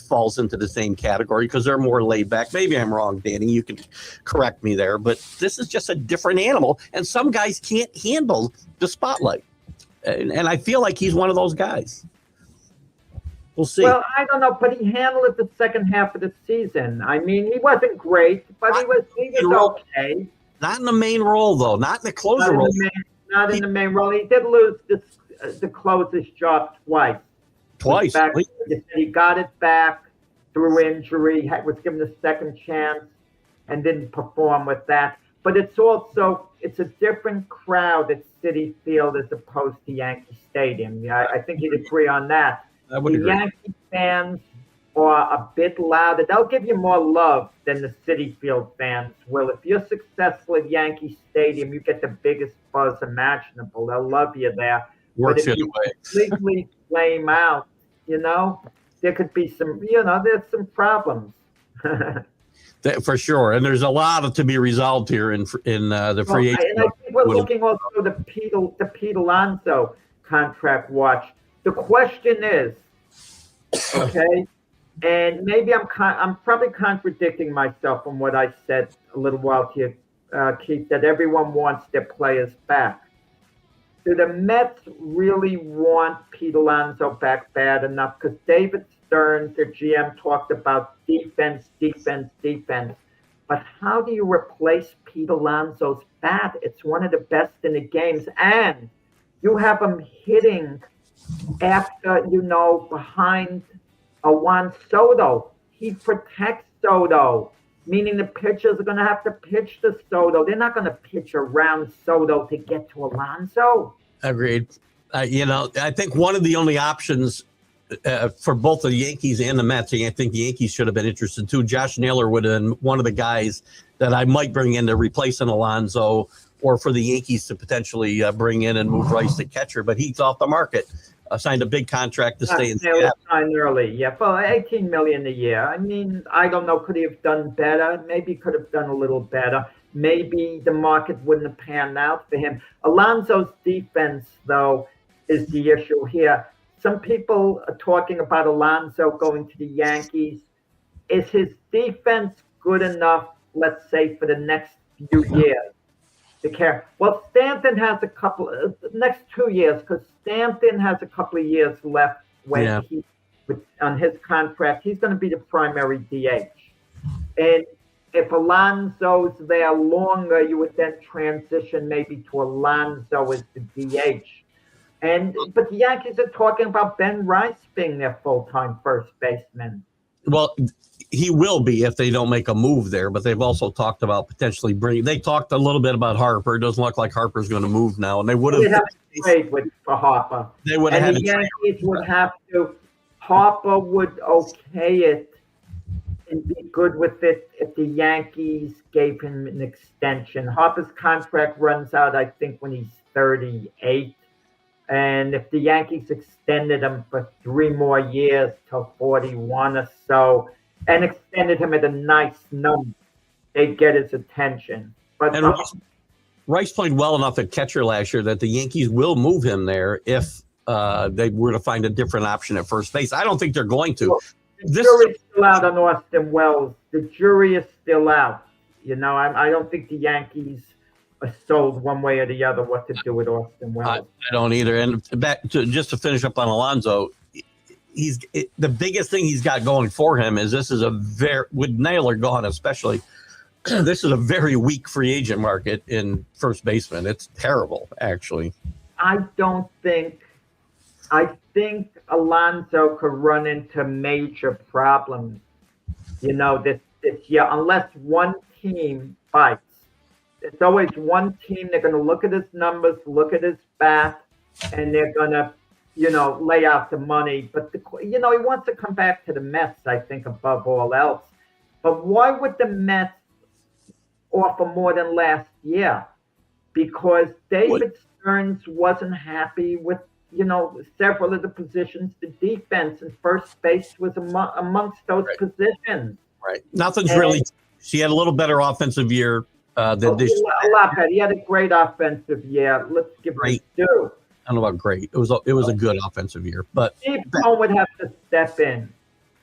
Falls into the same category because they're more laid back. Maybe I'm wrong, Danny. You can correct me there. But this is just a different animal, and some guys can't handle the spotlight. And I feel like he's one of those guys. We'll see. Well, I don't know, but he handled it the second half of the season. I mean, he wasn't great, but he was okay. Not in the main role, though. Not in the closer role. Not in the main role. He did lose the closer's job twice. He got it back through injury, was given a second chance, and didn't perform with that. But it's a different crowd at Citi Field as opposed to Yankee Stadium. Yeah, I think you'd agree on that. I would agree. Yankee fans are a bit louder. They'll give you more love than the Citi Field fans will. If you're successful at Yankee Stadium, you get the biggest buzz imaginable. They'll love you there. Works but if you completely flame out, there could be some, there's some problems. For sure. And there's a lot to be resolved here in the free agent. And I think we're looking also at the Pete Alonso contract watch. The question is, okay, and maybe I'm probably contradicting myself from what I said a little while here, Keith, that everyone wants their players back. Do the Mets really want Pete Alonso back bad enough? Because David Stearns, their GM, talked about defense. But how do you replace Pete Alonso's bat? It's one of the best in the games. And you have him hitting after, behind a Juan Soto. He protects Soto, meaning the pitchers are going to have to pitch to Soto. They're not going to pitch around Soto to get to Alonso. Agreed. I think one of the only options for both the Yankees and the Mets. I think the Yankees should have been interested too. Josh Naylor would have been one of the guys that I might bring in to replace an Alonso, or for the Yankees to potentially bring in and move Rice to catcher. But he's off the market. Signed a big contract to stay in Seattle. Signed early, yeah, for $18 million a year. I mean, I don't know. Could he have done better? Maybe could have done a little better. Maybe the market wouldn't have panned out for him. Alonso's defense, though, is the issue here. Some people are talking about Alonso going to the Yankees. Is his defense good enough, let's say, for the next few years to care? Well, Stanton has a couple, next 2 years, because Stanton has a couple of years left when on his contract. He's going to be the primary DH. And if Alonso's there longer, you would then transition maybe to Alonso as the DH. But the Yankees are talking about Ben Rice being their full-time first baseman. Well, he will be if they don't make a move there, but they've also talked about potentially they talked a little bit about Harper. It doesn't look like Harper's going to move now, and they would have trade for Harper. They would have had the Yankees would have to. Harper would okay it and be good with it if the Yankees gave him an extension. Harper's contract runs out, I think, when he's 38. And if the Yankees extended him for 3 more years till 41 or so, and extended him at a nice number, they'd get his attention. But Rice played well enough at catcher last year that the Yankees will move him there if they were to find a different option at first base. I don't think they're going to. Well, the jury's still out on Austin Wells. The jury is still out. You know, I don't think the Yankees are sold one way or the other what to do with Austin Wells. I don't either. And just to finish up on Alonso, the biggest thing he's got going for him is this is with Naylor gone especially, this is a very weak free agent market in first baseman. It's terrible, actually. I think Alonso could run into major problems, you know, this year, unless one team bites. It's always one team. They're going to look at his numbers, look at his bat, and they're going to, you know, lay out the money. But, he wants to come back to the Mets, I think, above all else. But why would the Mets offer more than last year? Because David Stearns wasn't happy with, several of the positions. The defense and first base was amongst those positions. Right. Nothing's really. She had a little better offensive year than this year. A lot better. He had a great offensive year. Let's give it due. I don't know about great. It was a good offensive year, but Steve Cohen would have to step in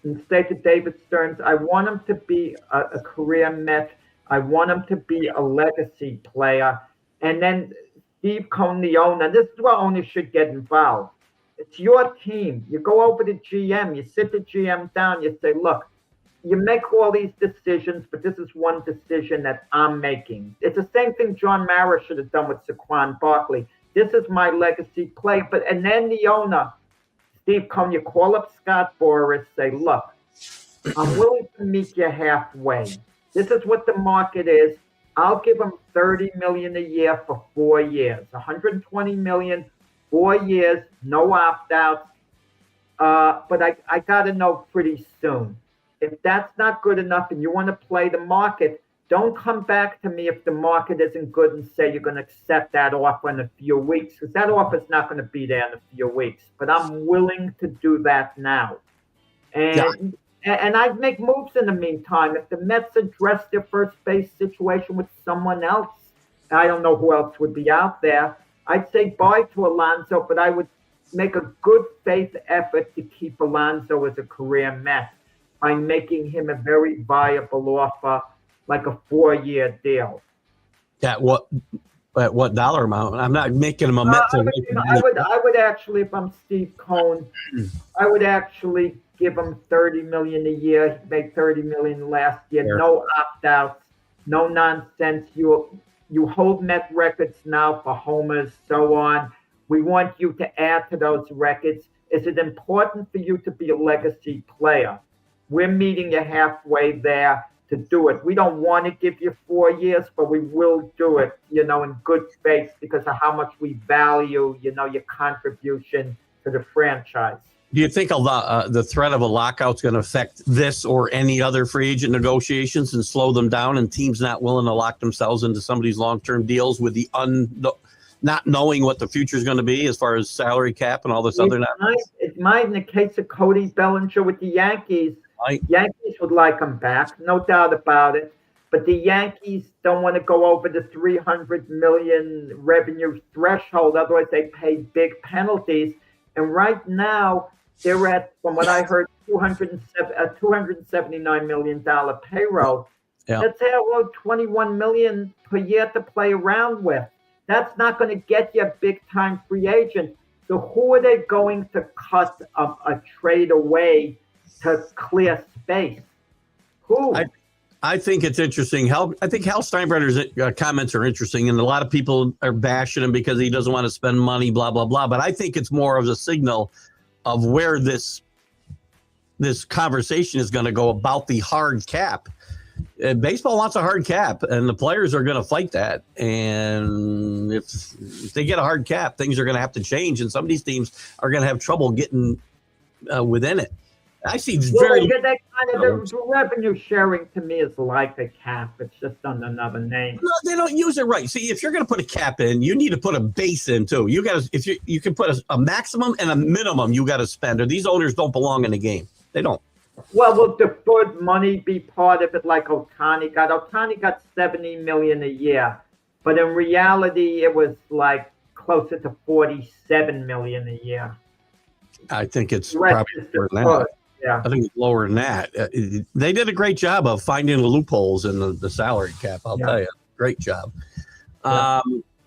and say to David Stearns, "I want him to be a career Met. I want him to be a legacy player." And then Steve Cohen, the owner, this is where owners should get involved. It's your team. You go over to GM, you sit the GM down, you say, "Look, you make all these decisions, but this is one decision that I'm making." It's the same thing John Mara should have done with Saquon Barkley. This is my legacy play. And then the owner, Steve Cohen, you call up Scott Boras, say, "Look, I'm willing to meet you halfway. This is what the market is. I'll give him $30 million a year for 4 years, $120 million, 4 years, no opt-outs. But I got to know pretty soon. If that's not good enough and you want to play the market, don't come back to me if the market isn't good and say you're going to accept that offer in a few weeks, because that offer is not going to be there in a few weeks. But I'm willing to do that now." And I'd make moves in the meantime. If the Mets address their first base situation with someone else, I don't know who else would be out there, I'd say bye to Alonso, but I would make a good faith effort to keep Alonso as a career Met by making him a very viable offer, like a 4-year deal. At what dollar amount? I'm not making him a Met. I would actually, if I'm Steve Cohen, I would actually give him $30 million a year. He made $30 million last year. Sure. No opt-outs, no nonsense. You hold Met records now for homers, so on. We want you to add to those records. Is it important for you to be a legacy player? We're meeting you halfway there to do it. We don't want to give you 4 years, but we will do it, in good faith because of how much we value, your contribution to the franchise. Do you think the threat of a lockout is going to affect this or any other free agent negotiations and slow them down, and teams not willing to lock themselves into some of these long-term deals with the not knowing what the future is going to be as far as salary cap and all this other nonsense? It might in the case of Cody Bellinger with the Yankees. Yankees would like him back, no doubt about it. But the Yankees don't want to go over the $300 million revenue threshold. Otherwise, they pay big penalties. And right now, they're at, from what I heard, $279 million payroll. Yeah. That's $21 million per year to play around with. That's not going to get you a big-time free agent. So who are they going to cut a trade away to clear space? Who? I think it's interesting. I think Hal Steinbrenner's comments are interesting, and a lot of people are bashing him because he doesn't want to spend money, blah, blah, blah. But I think it's more of a signal of where this conversation is going to go about the hard cap. Baseball wants a hard cap, and the players are going to fight that. And if they get a hard cap, things are going to have to change, and some of these teams are going to have trouble getting within it. I see that kind of the revenue sharing to me is like a cap. It's just on another name. No, they don't use it right. See, if you're going to put a cap in, you need to put a base in too. You got to, if you can put a maximum and a minimum, you got to spend. Or these owners don't belong in the game. They don't. Well, will deferred money be part of it, like Ohtani got? Ohtani got $70 million a year, but in reality, it was like closer to $47 million a year. I think it's probably lower than that. Yeah. I think it's lower than that. They did a great job of finding the loopholes in the salary cap. I'll tell you, great job. Yeah.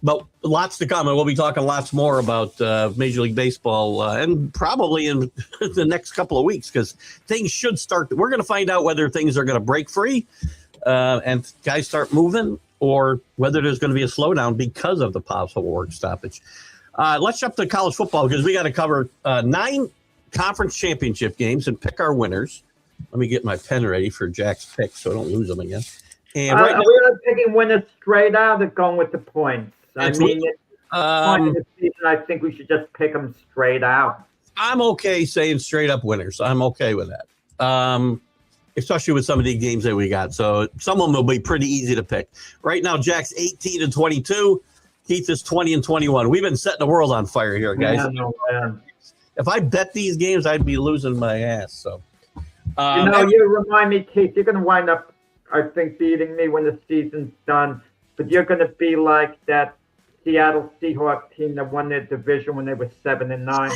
But lots to come, and we'll be talking lots more about Major League Baseball and probably in the next couple of weeks, because things should start. We're going to find out whether things are going to break free and guys start moving, or whether there's going to be a slowdown because of the possible work stoppage. Let's jump to college football, because we got to cover 9 conference championship games and pick our winners. Let me get my pen ready for Jack's picks so I don't lose them again. And right now, we're picking winners straight out and going with the points. I mean, point of the season, I think we should just pick them straight out. I'm okay saying straight up winners. I'm okay with that, especially with some of the games that we got. So some of them will be pretty easy to pick. Right now, Jack's 18-22. Keith is 20-21. We've been setting the world on fire here, guys. Man. If I bet these games, I'd be losing my ass. So, you remind me, Keith, you're going to wind up, I think, beating me when the season's done. But you're going to be like that Seattle Seahawks team that won their division when they were 7-9.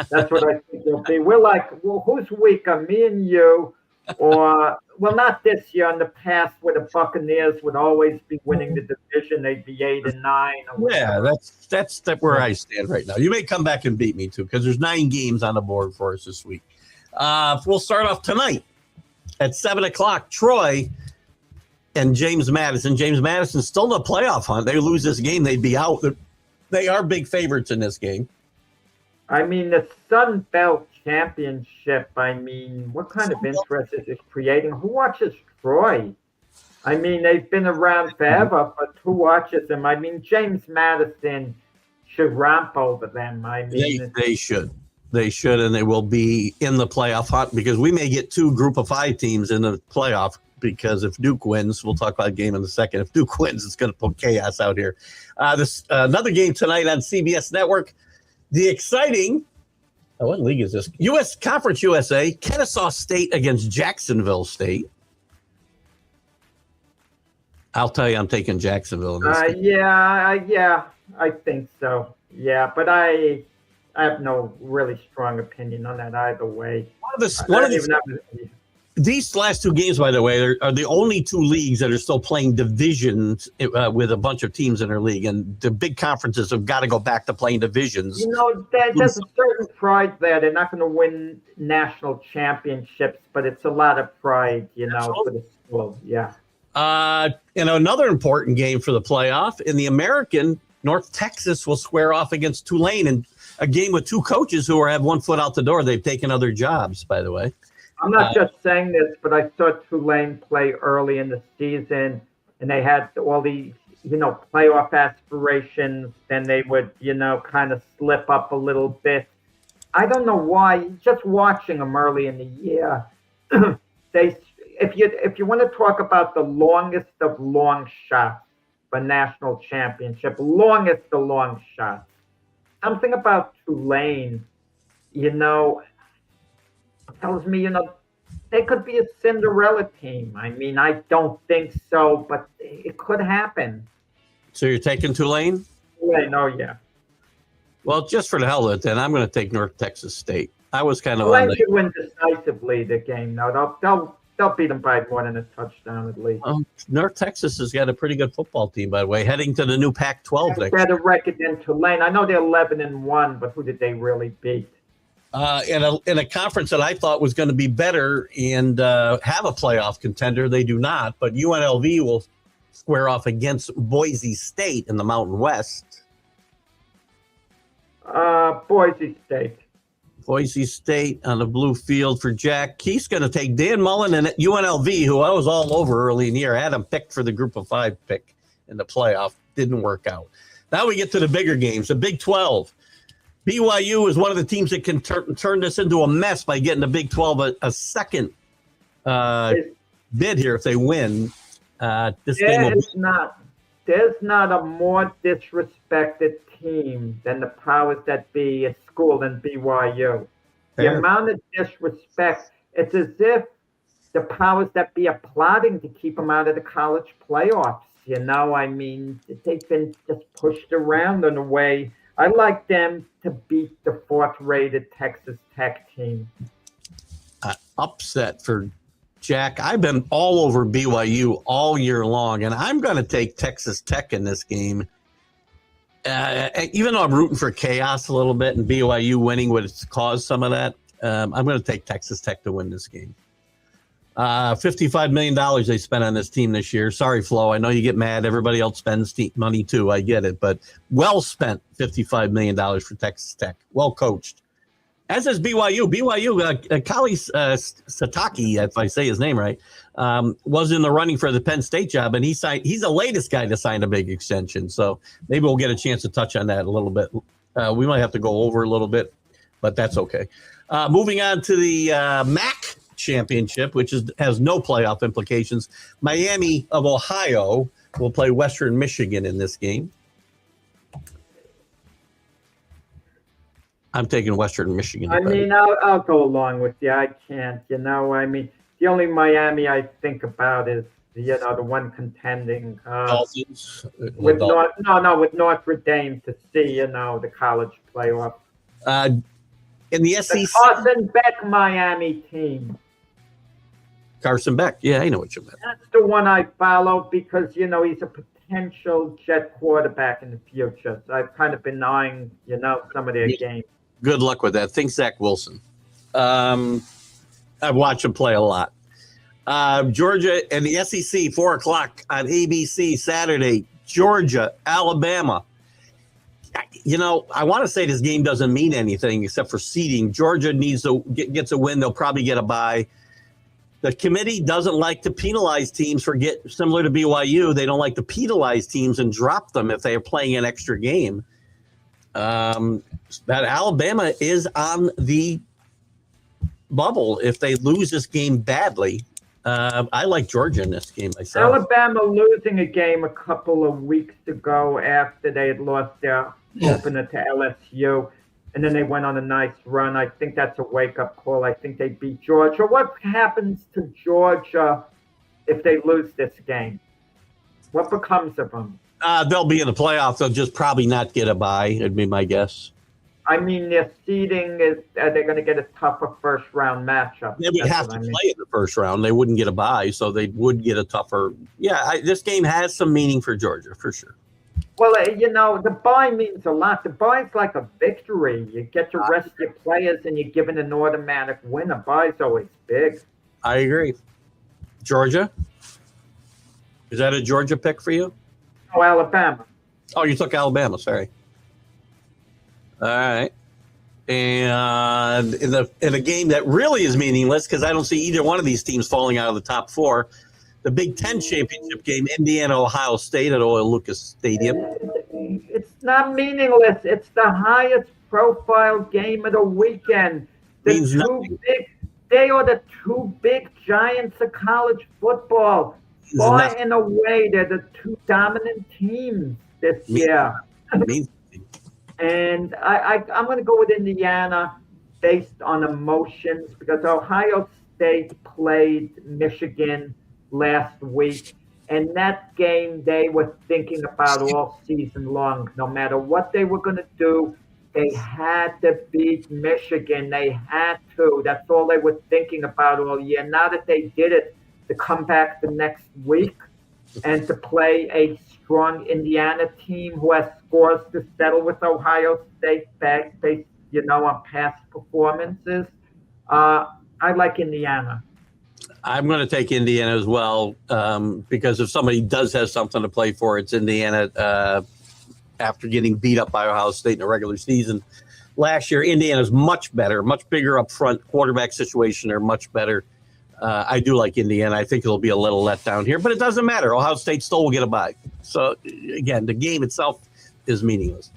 That's what I think you'll be. We're like, well, who's weaker, me and you? Or, well, not this year. In the past, where the Buccaneers would always be winning the division, they'd be 8-9. Yeah, that's where I stand right now. You may come back and beat me too, because there's 9 games on the board for us this week. We'll start off tonight at 7:00. Troy and James Madison. James Madison's still in the playoff hunt. They lose this game, they'd be out. They are big favorites in this game. I mean, the Sun Belt Championship, I mean, what kind of interest is it creating? Who watches Troy? I mean, they've been around forever, but who watches them? I mean, James Madison should ramp over them. I mean, they should. They should, and they will be in the playoff hunt, because we may get 2 group of 5 teams in the playoff, because if Duke wins, we'll talk about a game in a second. If Duke wins, it's going to put chaos out here. This another game tonight on CBS Network. The exciting, what league is this? U.S. Conference USA, Kennesaw State against Jacksonville State. I'll tell you, I'm taking Jacksonville in this game. Yeah, I think so. Yeah, but I have no really strong opinion on that either way. These last 2 games, by the way, are the only 2 leagues that are still playing divisions with a bunch of teams in their league. And the big conferences have got to go back to playing divisions. You know, there's a certain pride there. They're not going to win national championships, but it's a lot of pride, you know, for the school. Yeah. Another important game for the playoff in the American, North Texas will square off against Tulane, and a game with 2 coaches who have 1 foot out the door. They've taken other jobs, by the way. I'm not just saying this, but I saw Tulane play early in the season, and they had all these, playoff aspirations. Then they would, kind of slip up a little bit. I don't know why. Just watching them early in the year, they if you want to talk about the longest of long shots for national championship, longest of long shots, something about Tulane, you know, tells me, they could be a Cinderella team. I mean, I don't think so, but it could happen. So you're taking Tulane? Yeah, no, yeah. Well, just for the hell of it, then I'm going to take North Texas State. I was kind of on Tulane could win decisively the game. No, they'll beat them by more than a touchdown at least. North Texas has got a pretty good football team, by the way, heading to the new Pac-12 next year. Better record than Tulane. I know they're 11-1, but who did they really beat? In a conference that I thought was going to be better and have a playoff contender, they do not. But UNLV will square off against Boise State in the Mountain West. Boise State. Boise State on the blue field for Jack. He's going to take Dan Mullen and UNLV, who I was all over early in the year. I had him picked for the Group of 5 pick in the playoff. Didn't work out. Now we get to the bigger games, the Big 12. BYU is one of the teams that can turn this into a mess by getting the Big 12 a second bid here if they win. There's not a more disrespected team than the powers that be at school than BYU. The amount of disrespect, it's as if the powers that be are plotting to keep them out of the college playoffs. I mean, they've been just pushed around in a way. I like them to beat the 4th-rated Texas Tech team. Upset for Jack. I've been all over BYU all year long, and I'm going to take Texas Tech in this game. Even though I'm rooting for chaos a little bit and BYU winning would cause some of that, I'm going to take Texas Tech to win this game. $55 million they spent on this team this year. Sorry, Flo. I know you get mad. Everybody else spends money too. I get it. But well spent $55 million for Texas Tech. Well coached. As is BYU. Kali Sataki, if I say his name right, was in the running for the Penn State job, and he's the latest guy to sign a big extension. So maybe we'll get a chance to touch on that a little bit. We might have to go over a little bit, but that's okay. Moving on to the MAC championship, which has no playoff implications. Miami of Ohio will play Western Michigan in this game. I'm taking Western Michigan. I mean, I'll go along with you. I can't, I mean, the only Miami I think about is, the one contending with Notre Dame to see, the college playoff. In the SEC. The Carson Beck Miami team. Carson Beck. Yeah, I know what you meant. That's the one I follow because, he's a potential Jet quarterback in the future. So I've kind of been eyeing, some of their games. Good luck with that. Think Zach Wilson. I've watched him play a lot. Georgia and the SEC, 4 o'clock on ABC Saturday. Georgia, Alabama. I want to say this game doesn't mean anything except for seeding. Georgia gets a win. They'll probably get a bye. The committee doesn't like to penalize teams similar to BYU. They don't like to penalize teams and drop them if they are playing an extra game. That Alabama is on the bubble if they lose this game badly. I like Georgia in this game myself. Alabama losing a game a couple of weeks ago after they had lost their opener to LSU. And then they went on a nice run. I think that's a wake-up call. I think they beat Georgia. What happens to Georgia if they lose this game? What becomes of them? They'll be in the playoffs. They'll just probably not get a bye, would be my guess. I mean, their seeding is they're going to get a tougher first-round matchup. They would have to play in the first round. They wouldn't get a bye, so they would get a tougher. Yeah, this game has some meaning for Georgia, for sure. Well, the bye means a lot. The bye is like a victory. You get to rest your players and you're given an automatic win. A bye is always big. I agree. Georgia? Is that a Georgia pick for you? Oh, Alabama. Oh, you took Alabama. Sorry. All right. And in a game that really is meaningless because I don't see either one of these teams falling out of the top 4, the Big Ten championship game, Indiana-Ohio State at Oil Lucas Stadium. It's not meaningless. It's the highest profile game of the weekend. Means nothing. They are the two big giants of college football. Far and away, they're the two dominant teams this year. Means And I'm going to go with Indiana based on emotions because Ohio State played Michigan last week. And that game they were thinking about all season long. No matter what they were going to do, they had to beat Michigan. They had to. That's all they were thinking about all year. Now that they did it, to come back the next week and to play a strong Indiana team who has scores to settle with Ohio State based, on past performances. I like Indiana. I'm going to take Indiana as well because if somebody does have something to play for, it's Indiana. After getting beat up by Ohio State in the regular season last year, Indiana's much better, much bigger up front. Quarterback situation, they're much better. I do like Indiana. I think it'll be a little letdown here, but it doesn't matter. Ohio State still will get a bye. So, again, the game itself is meaningless.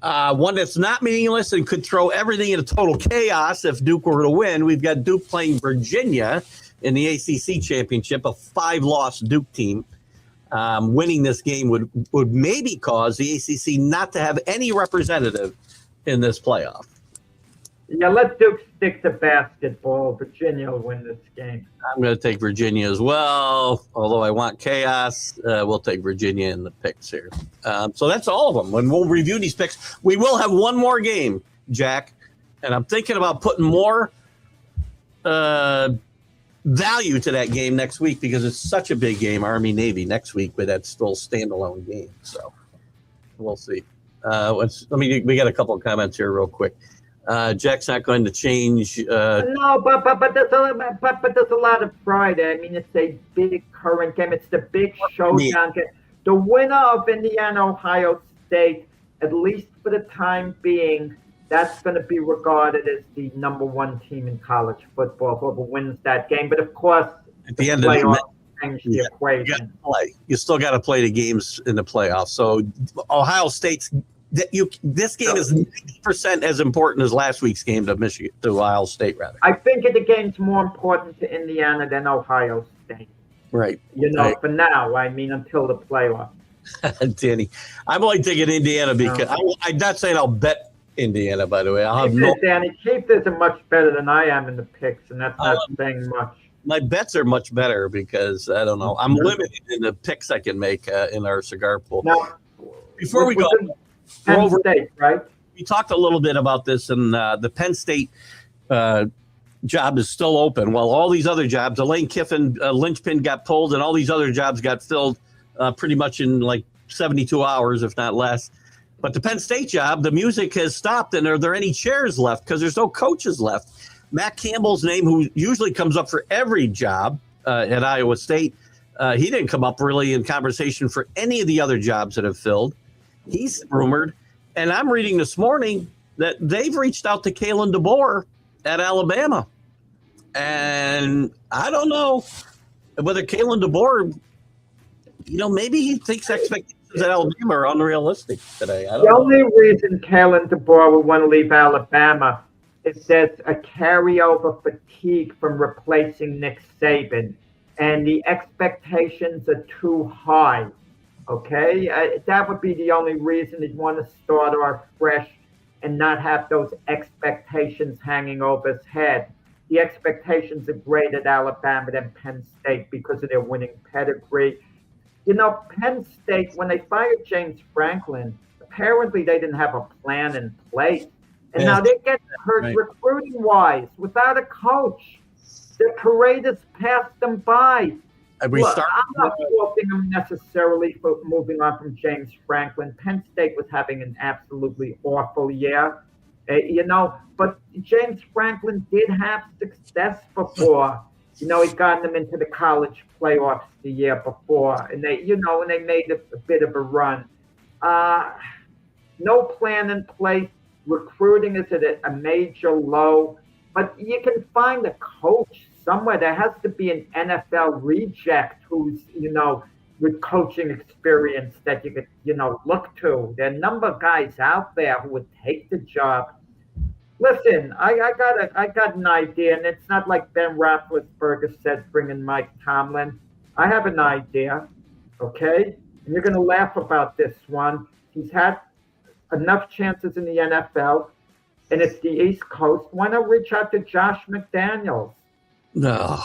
One that's not meaningless and could throw everything into total chaos if Duke were to win. We've got Duke playing Virginia in the ACC championship, a 5-loss Duke team. Winning this game would maybe cause the ACC not to have any representative in this playoff. Yeah, let Duke stick to basketball. Virginia will win this game. I'm going to take Virginia as well. Although I want chaos, we'll take Virginia in the picks here. So that's all of them. When we'll review these picks, we will have one more game, Jack. And I'm thinking about putting more value to that game next week because it's such a big game, Army-Navy next week, but that's still a standalone game. So we'll see. We got a couple of comments here real quick. Jack's not going to change. No, but there's a lot of Friday. I mean, it's a big current game. It's the big showdown game. The winner of Indiana, Ohio State, at least for the time being, that's going to be regarded as the number one team in college football. Whoever wins that game, but of course, at the end of the change the equation. You still got to play the games in the playoffs. So Ohio State's. This game is 90% as important as last week's game to Ohio State, rather. I think the game's more important to Indiana than Ohio State. Right. For now, I mean, until the playoffs. Danny, I'm only taking Indiana because I'm not saying I'll bet Indiana, by the way. Danny, Keith isn't much better than I am in the picks, and that's not saying much. My bets are much better because, I don't know, I'm limited in the picks I can make in our cigar pool. Now, before we go... Penn State, right? We talked a little bit about this, and the Penn State job is still open. While all these other jobs, Elaine Kiffin, linchpin got pulled, and all these other jobs got filled pretty much in like 72 hours, if not less. But the Penn State job, the music has stopped, and are there any chairs left? Because there's no coaches left. Matt Campbell's name, who usually comes up for every job at Iowa State, he didn't come up really in conversation for any of the other jobs that have filled. He's rumored, and I'm reading this morning that they've reached out to Kalen DeBoer at Alabama. And I don't know whether Kalen DeBoer, maybe he thinks expectations at Alabama are unrealistic today. The only reason Kalen DeBoer would want to leave Alabama is there's a carryover fatigue from replacing Nick Saban, and the expectations are too high. Okay, that would be the only reason he'd want to start off fresh and not have those expectations hanging over his head. The expectations are great at Alabama than Penn State because of their winning pedigree. Penn State, when they fired James Franklin, apparently they didn't have a plan in place. And now they're getting hurt recruiting-wise without a coach. The parade has passed them by. I'm not faulting them necessarily for moving on from James Franklin. Penn State was having an absolutely awful year, but James Franklin did have success before. He'd gotten them into the college playoffs the year before, and they made a bit of a run. No plan in place. Recruiting is at a major low, but you can find a coach somewhere. There has to be an NFL reject who's, with coaching experience that you could, look to. There are a number of guys out there who would take the job. Listen, I got an idea, and it's not like Ben Roethlisberger said, bringing Mike Tomlin. I have an idea, okay? And you're going to laugh about this one. He's had enough chances in the NFL, and it's the East Coast. Why not reach out to Josh McDaniels? No.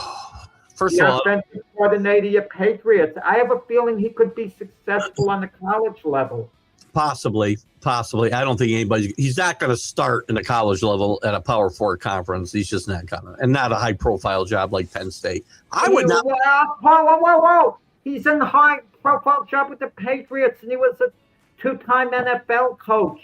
First the of all, offensive coordinator of Patriots. I have a feeling he could be successful on the college level. Possibly. I don't think he's not going to start in the college level at a Power 4 conference. He's just not going to. And not a high-profile job like Penn State. I would not. Whoa. He's in a high-profile job with the Patriots, and he was a two-time NFL coach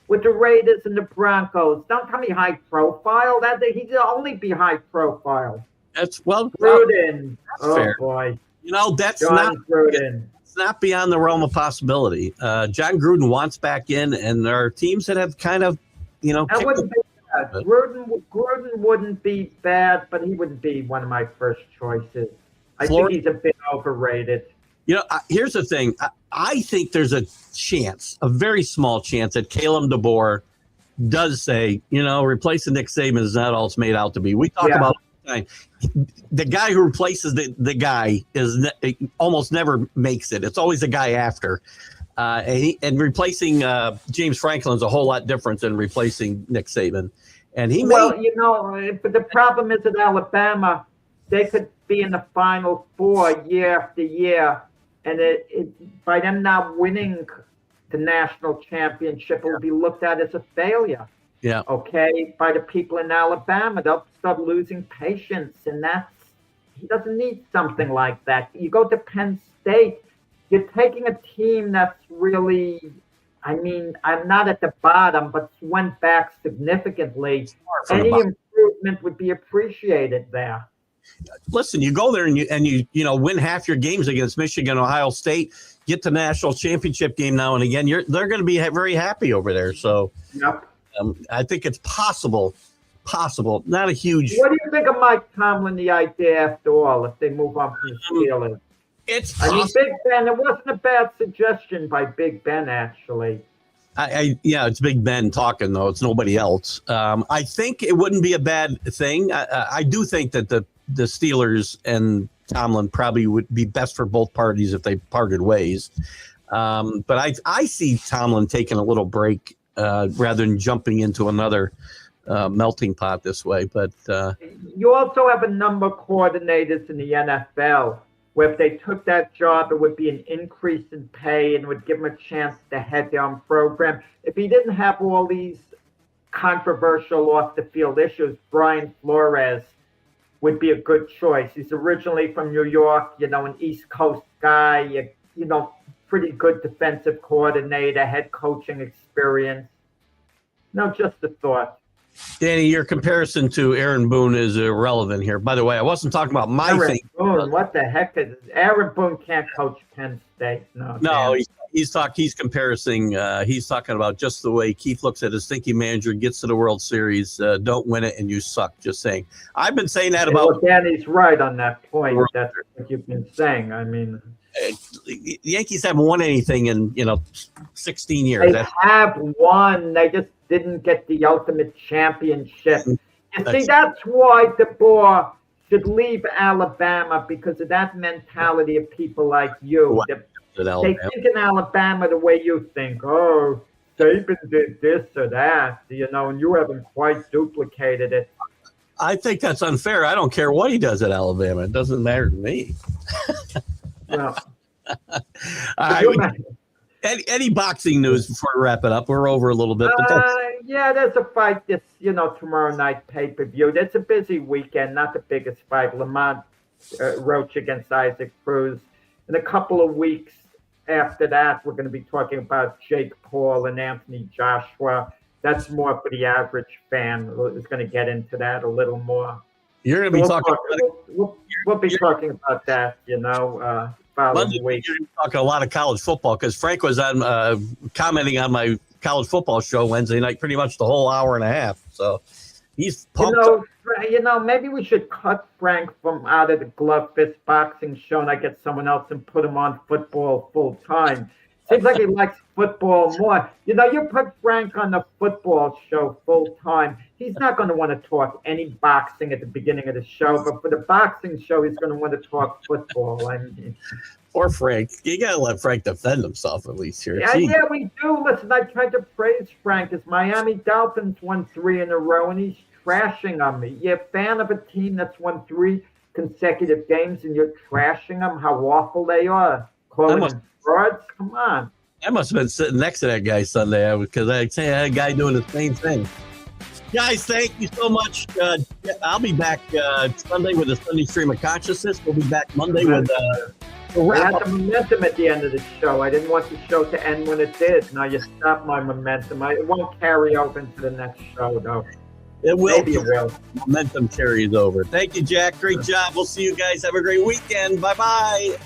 with the Raiders and the Broncos. Don't tell me high-profile. He'd only be high-profile. Gruden. Oh, fair. Boy. That's John not Gruden. It's not beyond the realm of possibility. John Gruden wants back in, and there are teams that have kind of, That wouldn't be bad. Gruden wouldn't be bad, but he wouldn't be one of my first choices. I think he's a bit overrated. Here's the thing. I think there's a chance, a very small chance, that Caleb DeBoer does say, replacing Nick Saban is not all it's made out to be. We talk about time. The guy who replaces the guy almost never makes it. It's always the guy after. And replacing James Franklin is a whole lot different than replacing Nick Saban. And but the problem is at Alabama, they could be in the Final Four year after year, and by them not winning the national championship, it will be looked at as a failure. Yeah. Okay. By the people in Alabama, they'll start losing patience, and he doesn't need something like that. You go to Penn State, you're taking a team that's really, I'm not at the bottom, but went back significantly. Any improvement would be appreciated there. Listen, you go there and you win half your games against Michigan, Ohio State, get to national championship game now and again. They're going to be very happy over there. So. Yep. I think it's possible. Not a huge. What do you think of Mike Tomlin, the idea after all, if they move on from the Steelers? Big Ben, it wasn't a bad suggestion by Big Ben, actually. It's Big Ben talking, though. It's nobody else. I think it wouldn't be a bad thing. I do think that the Steelers and Tomlin probably would be best for both parties if they parted ways. But I see Tomlin taking a little break rather than jumping into another melting pot this way. But you also have a number of coordinators in the NFL where if they took that job, it would be an increase in pay and would give them a chance to head their own program. If he didn't have all these controversial off-the-field issues, Brian Flores would be a good choice. He's originally from New York, an East Coast guy, pretty good defensive coordinator, head coaching experience. Just a thought. Danny, your comparison to Aaron Boone is irrelevant here. By the way, I wasn't talking about my Aaron thing. Boone, what the heck is Aaron Boone can't coach Penn State? No, he's talking about just the way Keith looks at his thinking manager, gets to the World Series, don't win it, and you suck. Just saying. I've been saying that about. Well, Danny's right on that point. That's what you've been saying. The Yankees haven't won anything in 16 years. They have won. They just didn't get the ultimate championship. You see, that's why DeBoer should leave Alabama, because of that mentality of people like you. They think in Alabama the way you think. Oh, Saban did this or that, and you haven't quite duplicated it. I think that's unfair. I don't care what he does at Alabama. It doesn't matter to me. Well, any boxing news before we wrap it up? We're over a little bit. But there's a fight this, tomorrow night pay-per-view. It's a busy weekend, not the biggest fight. Lamont Roach against Isaac Cruz. In a couple of weeks after that, we're going to be talking about Jake Paul and Anthony Joshua. That's more for the average fan who's going to get into that a little more. You're going to be talking. We'll be talking about that, following week. You're talking a lot of college football, because Frank was on commenting on my college football show Wednesday night, pretty much the whole hour and a half. So he's pumped. maybe we should cut Frank from out of the glove fist boxing show and I get someone else and put him on football full time. Seems like he likes football more. You put Frank on the football show full time. He's not going to want to talk any boxing at the beginning of the show, but for the boxing show, he's going to want to talk football. Or Frank. You got to let Frank defend himself at least here. Yeah, we do. Listen, I tried to praise Frank. His Miami Dolphins won 3 in a row, and he's trashing them. You're a fan of a team that's won 3 consecutive games, and you're trashing them, how awful they are. Calling them frauds? Come on. I must have been sitting next to that guy Sunday because I had a guy doing the same thing. Guys, thank you so much. I'll be back Sunday with a Sunday stream of consciousness. We'll be back Monday with I had the momentum at the end of the show. I didn't want the show to end when it did. Now you stopped my momentum. It won't carry over into the next show, though. It will. Maybe it will. Momentum carries over. Thank you, Jack. Great job. We'll see you guys. Have a great weekend. Bye-bye.